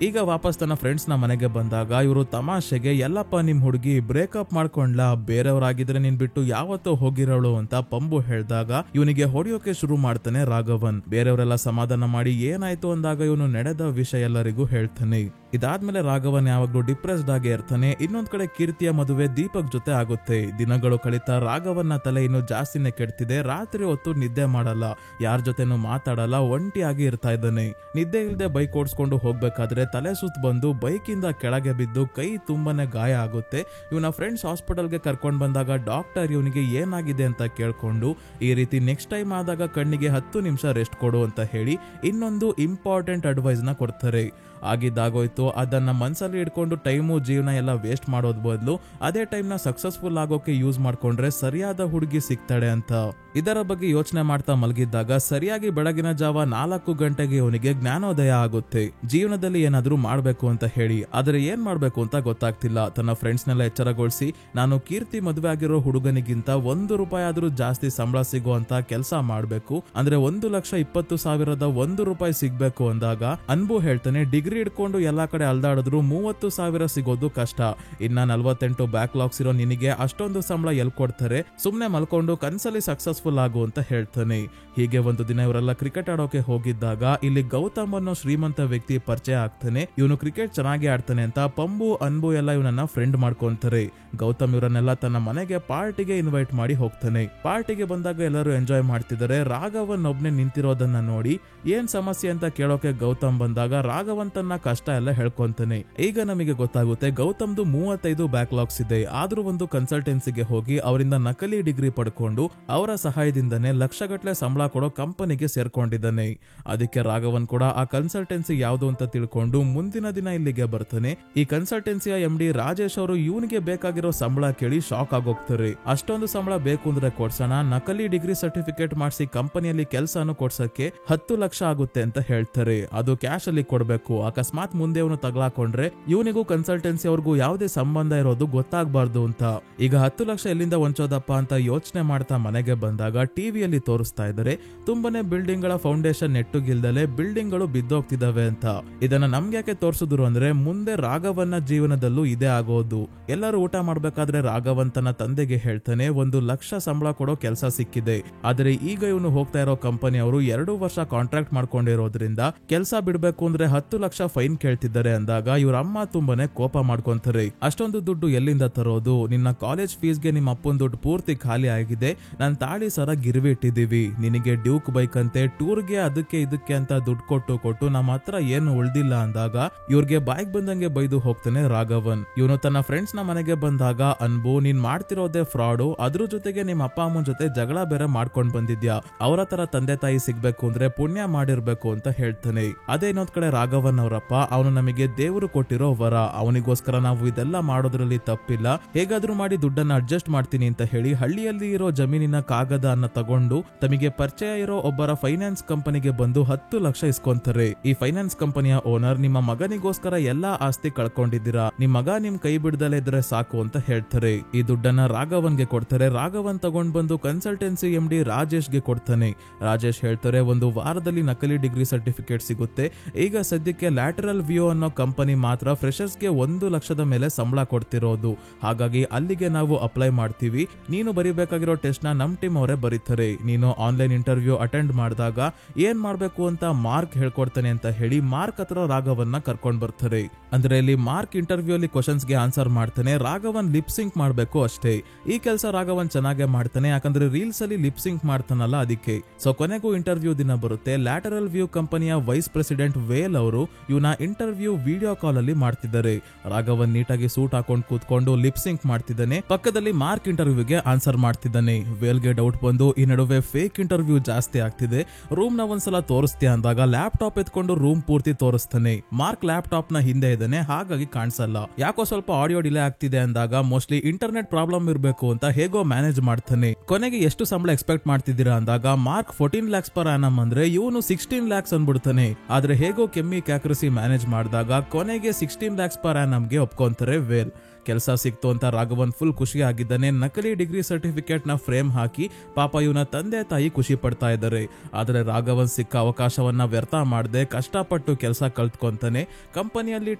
A: ಈಗ ವಾಪಸ್ ತನ್ನ ಫ್ರೆಂಡ್ಸ್ ನ ಮನೆಗೆ ಬಂದಾಗ ಇವರು ತಮಾಷೆಗೆ, ಎಲ್ಲಪ್ಪ ನಿಮ್ ಹುಡುಗಿ ಬ್ರೇಕಪ್ ಮಾಡ್ಕೊಂಡ್ಲಾ, ಬೇರೆಯವರಾಗಿದ್ರೆ ನಿನ್ ಬಿಟ್ಟು ಯಾವತ್ತೋ ಹೋಗಿರೋಳು ಅಂತ ಪಂಬು ಹೇಳ್ದಾಗ ಇವನಿಗೆ ಹೊಡೆಯೋಕೆ ಶುರು ಮಾಡ್ತಾನೆ ರಾಘವನ್. ಬೇರೆಯವರೆಲ್ಲ ಸಮಾಧಾನ ಮಾಡಿ ಏನಾಯ್ತು ಅಂದಾಗ ಇವನು ನಡೆದ ವಿಷಯ ಎಲ್ಲರಿಗೂ ಹೇಳ್ತಾನೆ. ಇದಾದ್ಮೇಲೆ ರಾಘವನ್ ಯಾವಾಗ್ಲೂ ಡಿಪ್ರೆಸ್ಡ್ ಆಗಿ ಇರ್ತಾನೆ. ಇನ್ನೊಂದ್ ಕಡೆ ಕೀರ್ತಿಯ ಮದುವೆ ದೀಪಕ್ ಜೊತೆ ಆಗುತ್ತೆ. ದಿನಗಳು ಕಳೀತಾ ರಾಘವನ್ನ ತಲೆ ಇನ್ನು ಜಾಸ್ತಿನೇ ಕೆಡ್ತಿದೆ. ರಾತ್ರಿ ಹೊತ್ತು ನಿದ್ದೆ ಮಾಡಲ್ಲ, ಯಾರ ಜೊತೆನೂ ಮಾತಾಡಲ್ಲ, ಒಂಟಿಯಾಗಿ ಇರ್ತಾ ಇದ್ದಾನೆ. ನಿದ್ದೆ ಇಲ್ದೆ ಬೈಕ್ ಓಡಿಸ್ಕೊಂಡು ಹೋಗ್ಬೇಕಾದ್ರೆ ತಲೆ ಸುತ್ತ ಬಂದು ಬೈಕ್ ಇಂದ ಕೆಳಗೆ ಬಿದ್ದು ಕೈ ತುಂಬಾನೇ ಗಾಯ ಆಗುತ್ತೆ. ಇವನ ಫ್ರೆಂಡ್ಸ್ ಹಾಸ್ಪಿಟಲ್ಗೆ ಕರ್ಕೊಂಡ್ ಬಂದಾಗ ಡಾಕ್ಟರ್ ಇವನಿಗೆ ಏನಾಗಿದೆ ಅಂತ ಕೇಳ್ಕೊಂಡು, ಈ ರೀತಿ ನೆಕ್ಸ್ಟ್ ಟೈಮ್ ಆದಾಗ ಕಣ್ಣಿಗೆ 10 ನಿಮಿಷ ರೆಸ್ಟ್ ಕೊಡು ಅಂತ ಹೇಳಿ ಇನ್ನೊಂದು ಇಂಪಾರ್ಟೆಂಟ್ ಅಡ್ವೈಸ್ ನ ಕೊಡ್ತಾರೆ. ಆಗಿದ್ದಾಗೋಯ್ತು, ಅದನ್ನ ಮನ್ಸಲ್ಲಿ ಇಟ್ಕೊಂಡು ಟೈಮು ಜೀವನ ಎಲ್ಲ ವೇಸ್ಟ್ ಮಾಡೋದ್ ಬದಲು ಅದೇ ಟೈಮ್ ನ ಸಕ್ಸಸ್ಫುಲ್ ಆಗೋಕೆ ಯೂಸ್ ಮಾಡ್ಕೊಂಡ್ರೆ ಸರಿಯಾದ ಹುಡುಗಿ ಸಿಗ್ತಾಳೆ ಅಂತ. ಇದರ ಬಗ್ಗೆ ಯೋಚನೆ ಮಾಡ್ತಾ ಮಲಗಿದ್ದಾಗ ಸರಿಯಾಗಿ ಬೆಳಗಿನ ಜಾವ 4 ಗಂಟೆಗೆ ಅವನಿಗೆ ಜ್ಞಾನೋದಯ ಆಗುತ್ತೆ. ಜೀವನದಲ್ಲಿ ಏನಾದ್ರೂ ಮಾಡ್ಬೇಕು ಅಂತ ಹೇಳಿ, ಆದ್ರೆ ಏನ್ ಮಾಡ್ಬೇಕು ಅಂತ ಗೊತ್ತಾಗ್ತಿಲ್ಲ. ತನ್ನ ಫ್ರೆಂಡ್ಸ್ ನೆಲ್ಲ ಎಚ್ಚರಗೊಳಿಸಿ, ನಾನು ಕೀರ್ತಿ ಮದುವೆ ಆಗಿರೋ ಹುಡುಗನಿಗಿಂತ 1 ರೂಪಾಯಿ ಆದ್ರೂ ಜಾಸ್ತಿ ಸಂಬಳ ಸಿಗುವಂತ ಕೆಲಸ ಮಾಡ್ಬೇಕು, ಅಂದ್ರೆ 1,20,000 1 ರೂಪಾಯಿ ಸಿಗ್ಬೇಕು ಅಂದಾಗ ಅನ್ಬು ಹೇಳ್ತಾನೆ, ಡಿಗ್ರಿ ಇಟ್ಕೊಂಡು ಎಲ್ಲಾ ಕಡೆ ಅಲ್ದಾಡಿದ್ರು 30,000 ಸಿಗೋದು ಕಷ್ಟ, ಇನ್ನ 48 ಬ್ಯಾಕ್ಲಾಗ್ಸ್ ಇರೋ ನಿನಗೆ ಅಷ್ಟೊಂದು ಸಂಬಳ ಎಲ್ ಕೊಡ್ತಾರೆ, ಸುಮ್ನೆ ಮಲ್ಕೊಂಡು ಕನ್ಸಲ್ಲಿ ಸಕ್ಸಸ್ಫುಲ್ ಆಗು ಅಂತ ಹೇಳ್ತಾನೆ. ಹೀಗೆ ಒಂದು ದಿನ ಇವರೆಲ್ಲ ಕ್ರಿಕೆಟ್ ಆಡೋಕೆ ಹೋಗಿದ್ದಾಗ ಇಲ್ಲಿ ಗೌತಮ್ ಅನ್ನೋ ಶ್ರೀಮಂತ ವ್ಯಕ್ತಿ ಪರಿಚಯ ಆಗ್ತಾನೆ. ಇವನು ಕ್ರಿಕೆಟ್ ಚೆನ್ನಾಗಿ ಆಡ್ತಾನೆ ಅಂತ ಪಂಬು, ಅನ್ಬು ಎಲ್ಲ ಇವನನ್ನ ಫ್ರೆಂಡ್ ಮಾಡ್ಕೊಂತಾರೆ. ಗೌತಮ್ ಇವರನ್ನೆಲ್ಲ ತನ್ನ ಮನೆಗೆ ಪಾರ್ಟಿಗೆ ಇನ್ವೈಟ್ ಮಾಡಿ ಹೋಗ್ತಾನೆ. ಪಾರ್ಟಿಗೆ ಬಂದಾಗ ಎಲ್ಲರೂ ಎಂಜಾಯ್ ಮಾಡ್ತಿದ್ದಾರೆ. ರಾಘವನ್ ಒಬ್ನೇ ನಿಂತಿರೋದನ್ನ ನೋಡಿ ಏನ್ ಸಮಸ್ಯೆ ಅಂತ ಕೇಳೋಕೆ ಗೌತಮ್ ಬಂದಾಗ ರಾಘವನ್ ತನ್ನ ಕಷ್ಟ ಎಲ್ಲ ಹೇಳ್ಕೊಂತಾನೆ. ಈಗ ನಮಗೆ ಗೊತ್ತಾಗುತ್ತೆ ಗೌತಮ್ದು 35 ಬ್ಯಾಕ್ಲಾಗ್ಸ್ ಇದೆ. ಆದ್ರೂ ಒಂದು ಕನ್ಸಲ್ಟೆನ್ಸಿಗೆ ಹೋಗಿ ಅವರಿಂದ ನಕಲಿ ಡಿಗ್ರಿ ಪಡ್ಕೊಂಡು ಅವರ ಸಹಾಯದಿಂದನೇ ಲಕ್ಷಗಟ್ಟಲೆ ಸಂಬಳ ಕೊಡೋ ಕಂಪನಿಗೆ ಸೇರ್ಕೊಂಡಿದ್ದಾನೆ. ಅದಕ್ಕೆ ರಾಘವನ್ ಕೂಡ ಆ ಕನ್ಸಲ್ಟೆನ್ಸಿ ಯಾವುದು ಅಂತ ತಿಳ್ಕೊಂಡು ಮುಂದಿನ ದಿನ ಇಲ್ಲಿಗೆ ಬರ್ತಾನೆ. ಈ ಕನ್ಸಲ್ಟೆನ್ಸಿಯ MD ರಾಜೇಶ್ ಅವರು ಇವನಿಗೆ ಬೇಕಾಗಿರೋ ಸಂಬಳ ಕೇಳಿ ಶಾಕ್ ಆಗೋಗ್ತಾರೆ. ಅಷ್ಟೊಂದು ಸಂಬಳ ಬೇಕು ಅಂದ್ರೆ ಕೊಡ್ಸೋಣ, ನಕಲಿ ಡಿಗ್ರಿ ಸರ್ಟಿಫಿಕೇಟ್ ಮಾಡಿಸಿ ಕಂಪನಿಯಲ್ಲಿ ಕೆಲಸನು ಕೊಡ್ಸಕ್ಕೆ 10 ಲಕ್ಷ ಆಗುತ್ತೆ ಅಂತ ಹೇಳ್ತಾರೆ. ಅದು ಕ್ಯಾಶ್ ಅಲ್ಲಿ ಕೊಡ್ಬೇಕು. ಅಕಸ್ಮಾತ್ ಮುಂದೆ ಅವನು ತಗಲಾಕೊಂಡ್ರೆ ಇವನಿಗೂ ಕನ್ಸಲ್ಟೆನ್ಸಿ ಅವ್ರಿಗೂ ಯಾವುದೇ ಸಂಬಂಧ ಇರೋದು ಗೊತ್ತಾಗಬಾರ್ದು ಅಂತ. ಈಗ 10 ಲಕ್ಷ ಎಲ್ಲಿಂದ ಹೊಂಚೋದಪ್ಪ ಅಂತ ಯೋಚನೆ ಮಾಡ್ತಾ ಮನೆಗೆ ಬಂದಾಗ ಟಿವಿಯಲ್ಲಿ ತೋರಿಸ್ತಾ ಇದ್ದಾರೆ ತುಂಬಾನೇ ಬಿಲ್ಡಿಂಗ್ ಗಳ ಫೌಂಡೇಶನ್ ನೆಟ್ಟುಗಿಲ್ದಲೆ ಬಿಲ್ಡಿಂಗ್ ಗಳು ಬಿದ್ದೋಗ್ತಿದಾವೆ ಅಂತ. ಇದನ್ನ ನಮ್ಗೆ ಯಾಕೆ ತೋರಿಸಿದ್ರು ಅಂದ್ರೆ ಮುಂದೆ ರಾಘವನ್ನ ಜೀವನದಲ್ಲೂ ಇದೇ ಆಗೋದು. ಎಲ್ಲರೂ ಊಟ ಮಾಡ್ಬೇಕಾದ್ರೆ ರಾಘವನ್ ತನ್ನ ತಂದೆಗೆ ಹೇಳ್ತಾನೆ 1 ಲಕ್ಷ ಸಂಬಳ ಕೊಡೋ ಕೆಲಸ ಸಿಕ್ಕಿದೆ, ಆದ್ರೆ ಈಗ ಇವನು ಹೋಗ್ತಾ ಇರೋ ಕಂಪನಿ ಅವರು 2 ವರ್ಷ ಕಾಂಟ್ರಾಕ್ಟ್ ಮಾಡ್ಕೊಂಡಿರೋದ್ರಿಂದ ಕೆಲಸ ಬಿಡ್ಬೇಕು ಅಂದ್ರೆ 10 ಲಕ್ಷ ಫೈನ್ ಕೇಳ್ತಿದ್ದಾರೆ ಅಂದಾಗ ಇವ್ರ ಅಮ್ಮ ತುಂಬಾನೇ ಕೋಪ ಮಾಡ್ಕೊಂತಾರೆ. ಅಷ್ಟೊಂದು ದುಡ್ಡು ಎಲ್ಲಿಂದ ತರೋದು? ನಿನ್ನ ಕಾಲೇಜ್ ಫೀಸ್ಗೆ ನಿಮ್ಮ ಅಪ್ಪನ ದುಡ್ಡು ಪೂರ್ತಿ ಖಾಲಿ ಆಗಿದೆ, ನನ್ ತಾಳಿ ಸರ ಗಿರ್ವಿ ಇಟ್ಟಿದೀವಿ, ನಿನಗೆ ಡ್ಯೂಕ್ ಬೈಕ್ ಅಂತೆ ಟೂರ್ಗೆ ಅದಕ್ಕೆ ಇದಕ್ಕೆ ಅಂತ ದುಡ್ಡು ಕೊಟ್ಟು ನಮ್ಮ ಹತ್ರ ಏನು ಉಳ್ದಿಲ್ಲ ಅಂದಾಗ ಇವ್ರಿಗೆ ಬಾಯ್ಗೆ ಬಂದಂಗೆ ಬೈದು ಹೋಗ್ತಾನೆ ರಾಘವನ್. ಇವನು ತನ್ನ ಫ್ರೆಂಡ್ಸ್ ನ ಮನೆಗೆ ಬಂದಾಗ ಅನ್ಬು ನೀನ್ ಮಾಡ್ತಿರೋದೇ ಫ್ರಾಡು, ಅದ್ರ ಜೊತೆಗೆ ನಿಮ್ಮ ಅಪ್ಪ ಅಮ್ಮನ ಜೊತೆ ಜಗಳ ಬೇರೆ ಮಾಡ್ಕೊಂಡ್ ಬಂದಿದ್ಯಾ, ಅವರ ತರ ತಂದೆ ತಾಯಿ ಸಿಗ್ಬೇಕು ಅಂದ್ರೆ ಪುಣ್ಯ ಮಾಡಿರ್ಬೇಕು ಅಂತ ಹೇಳ್ತಾನೆ. ಅದೇ ಇನ್ನೊಂದ್ ಕಡೆ ರಾಘವನ್ ಅವರಪ್ಪ ಅವನು ನಮಗೆ ದೇವರು ಕೊಟ್ಟಿರೋ ವರ, ಅವನಿಗೋಸ್ಕರ ನಾವು ಇದೆಲ್ಲ ಮಾಡೋದ್ರಲ್ಲಿ ತಪ್ಪಿಲ್ಲ, ಹೇಗಾದ್ರೂ ಮಾಡಿ ದುಡ್ಡನ್ನ ಅಡ್ಜಸ್ಟ್ ಮಾಡ್ತೀನಿ ಅಂತ ಹೇಳಿ ಹಳ್ಳಿಯಲ್ಲಿ ಇರೋ ಜಮೀನಿನ ಕಾಗದ ಅನ್ನ ತಗೊಂಡು ತಮಗೆ ಪರಿಚಯ ಇರೋ ಒಬ್ಬರ ಫೈನಾನ್ಸ್ ಕಂಪನಿಗೆ ಬಂದು 10 ಲಕ್ಷ ಇಸ್ಕೊಂತಾರೆ. ಈ ಫೈನಾನ್ಸ್ ಕಂಪನಿಯ ಓನರ್ ನಿಮ್ಮ ಮಗನಿಗೋಸ್ಕರ ಎಲ್ಲಾ ಆಸ್ತಿ ಕಳ್ಕೊಂಡಿದ್ದೀರಾ, ನಿಮ್ ಮಗ ನಿಮ್ ಕೈ ಬಿಡ್ದಲೇ ಇದ್ರೆ ಸಾಕು ಅಂತ ಹೇಳ್ತಾರೆ. ಈ ದುಡ್ಡನ್ನ ರಾಘವನ್ಗೆ ಕೊಡ್ತಾರೆ. ರಾಘವನ್ ತಗೊಂಡ್ ಬಂದು ಕನ್ಸಲ್ಟೆನ್ಸಿ MD ರಾಜೇಶ್ ಗೆ ಕೊಡ್ತಾನೆ. ರಾಜೇಶ್ ಹೇಳ್ತಾರೆ 1 ವಾರದಲ್ಲಿ ನಕಲಿ ಡಿಗ್ರಿ ಸರ್ಟಿಫಿಕೇಟ್ ಸಿಗುತ್ತೆ, ಈಗ ಸದ್ಯಕ್ಕೆ ಲ್ಯಾಟರಲ್ ವ್ಯೂ ಅನ್ನೋ ಕಂಪನಿ ಮಾತ್ರ ಫ್ರೆಶರ್ಸ್ ಗೆ 1 ಲಕ್ಷದ ಮೇಲೆ ಸಂಬಳ ಕೊಡ್ತಿರೋದು, ಹಾಗಾಗಿ ಅಲ್ಲಿಗೆ ನಾವು ಅಪ್ಲೈ ಮಾಡ್ತೀವಿ, ನೀನು ಬರಿಬೇಕಾಗಿರೋ ಟೆಸ್ಟ್ ನ ನಮ್ ಟೀಮ್ ಅವರೇ ಬರೀತಾರೆ, ನೀನು ಆನ್ಲೈನ್ ಇಂಟರ್ವ್ಯೂ ಅಟೆಂಡ್ ಮಾಡಿದಾಗ ಏನ್ ಮಾಡ್ಬೇಕು ಅಂತ ಮಾರ್ಕ್ ಹೇಳ್ಕೊಡ್ತಾನೆ ಅಂತ ಹೇಳಿ ಮಾರ್ಕ್ ಹತ್ರ ರಾಘವನ್ನ ಕರ್ಕೊಂಡ್ ಬರ್ತಾರೆ. ಅಂದ್ರೆ ಇಲ್ಲಿ ಮಾರ್ಕ್ ಇಂಟರ್ವ್ಯೂ ಅಲ್ಲಿ ಕ್ವಶನ್ಸ್ ಗೆ ಆನ್ಸರ್ ಮಾಡ್ತಾನೆ, ರಾಘವನ್ ಲಿಪ್ ಸಿಂಕ್ ಮಾಡ್ಬೇಕು ಅಷ್ಟೇ. ಈ ಕೆಲಸ ರಾಘವನ್ ಚೆನ್ನಾಗೆ ಮಾಡ್ತಾನೆ, ಯಾಕಂದ್ರೆ ರೀಲ್ಸ್ ಅಲ್ಲಿ ಲಿಪ್ ಸಿಂಕ್ ಮಾಡ್ತಾನಲ್ಲ ಅದಕ್ಕೆ. ಸೊ ಕೊನೆಗೂ ಇಂಟರ್ವ್ಯೂ ದಿನ ಬರುತ್ತೆ. ಲ್ಯಾಟರಲ್ ವ್ಯೂ ಕಂಪನಿಯ ವೈಸ್ ಪ್ರೆಸಿಡೆಂಟ್ ವೇಲ್ ಅವರು ಇವನ ಇಂಟರ್ವ್ಯೂ ವಿಡಿಯೋ ಕಾಲ್ ಅಲ್ಲಿ ಮಾಡ್ತಿದ್ದಾರೆ. ರಾಘವನ್ ನೀಟಾಗಿ ಸೂಟ್ ಹಾಕೊಂಡು ಕೂತ್ಕೊಂಡು ಲಿಪ್ ಸಿಂಕ್ ಮಾಡ್ತಿದ್ದಾನೆ, ಪಕ್ಕದಲ್ಲಿ ಮಾರ್ಕ್ ಇಂಟರ್ವ್ಯೂಗೆ ಆನ್ಸರ್ ಮಾಡ್ತಿದ್ದಾನೆ. ವೇಲ್ಗೆ ಡೌಟ್ ಬಂದು ಈ ನಡುವೆ ಫೇಕ್ ಇಂಟರ್ವ್ಯೂ ಜಾಸ್ತಿ ಆಗ್ತಿದೆ, ರೂಮ್ ನ ಒಂದ್ಸಲ ತೋರಿಸ್ತೀಯ ಅಂದಾಗ ಲ್ಯಾಪ್ಟಾಪ್ ಎತ್ಕೊಂಡು ರೂಮ್ ಪೂರ್ತಿ ತೋರಿಸ್ತಾನೆ. ಮಾರ್ಕ್ ಲ್ಯಾಪ್ಟಾಪ್ ನ ಹಿಂದೆ ಇದ್ದಾನೆ, ಹಾಗಾಗಿ ಕಾಣಿಸಲ್ಲ. ಯಾಕೋ ಸ್ವಲ್ಪ ಆಡಿಯೋ ಡಿಲೇ ಆಗ್ತಿದೆ ಅಂದಾಗ ಮೋಸ್ಟ್ಲಿ ಇಂಟರ್ನೆಟ್ ಪ್ರಾಬ್ಲಮ್ ಇರಬೇಕು ಅಂತ ಹೇಗೋ ಮ್ಯಾನೇಜ್ ಮಾಡ್ತಾನೆ. ಕೊನೆಗೆ ಎಷ್ಟು ಸಂಬಳ ಎಕ್ಸ್ಪೆಕ್ಟ್ ಮಾಡ್ತಿದ್ದೀರಾ ಅಂದಾಗ ಮಾರ್ಕ್ 14 lakhs per annum ಅಂದ್ರೆ ಇವನು 16 lakhs ಅನ್ಬಿಡ್ತಾನೆ. ಆದ್ರೆ ಹೇಗೋ ಕೆಮ್ಮಿ ಕ್ಯಾಕ್ರಸಿ ಮ್ಯಾನೇಜ್ ಮಾಡಿದಾಗ ಕೊನೆಗೆ 16 lakhs per annum ಗೆ ಒಪ್ಕೊಂತಾರೆ ವೇಲ್. ಕೆಲಸ ಸಿಕ್ತು ಅಂತ ರಾಘವನ್ ಫುಲ್ ಖುಷಿ ಆಗಿದ್ದಾನೆ. ನಕಲಿ ಡಿಗ್ರಿ ಸರ್ಟಿಫಿಕೇಟ್ ನ ಫ್ರೇಮ್ ಹಾಕಿ ಪಾಪ ಇವನ ತಂದೆ ತಾಯಿ ಖುಷಿ ಪಡ್ತಾ ಇದ್ದಾರೆ. ಆದ್ರೆ ರಾಘವನ್ ಸಿಕ್ಕ ಅವಕಾಶವನ್ನ ವ್ಯರ್ಥ ಮಾಡದೆ ಕಷ್ಟಪಟ್ಟು ಕೆಲಸ ಕಲ್ತ್ಕೊಂತಾನೆ. ಕಂಪನಿಯಲ್ಲಿ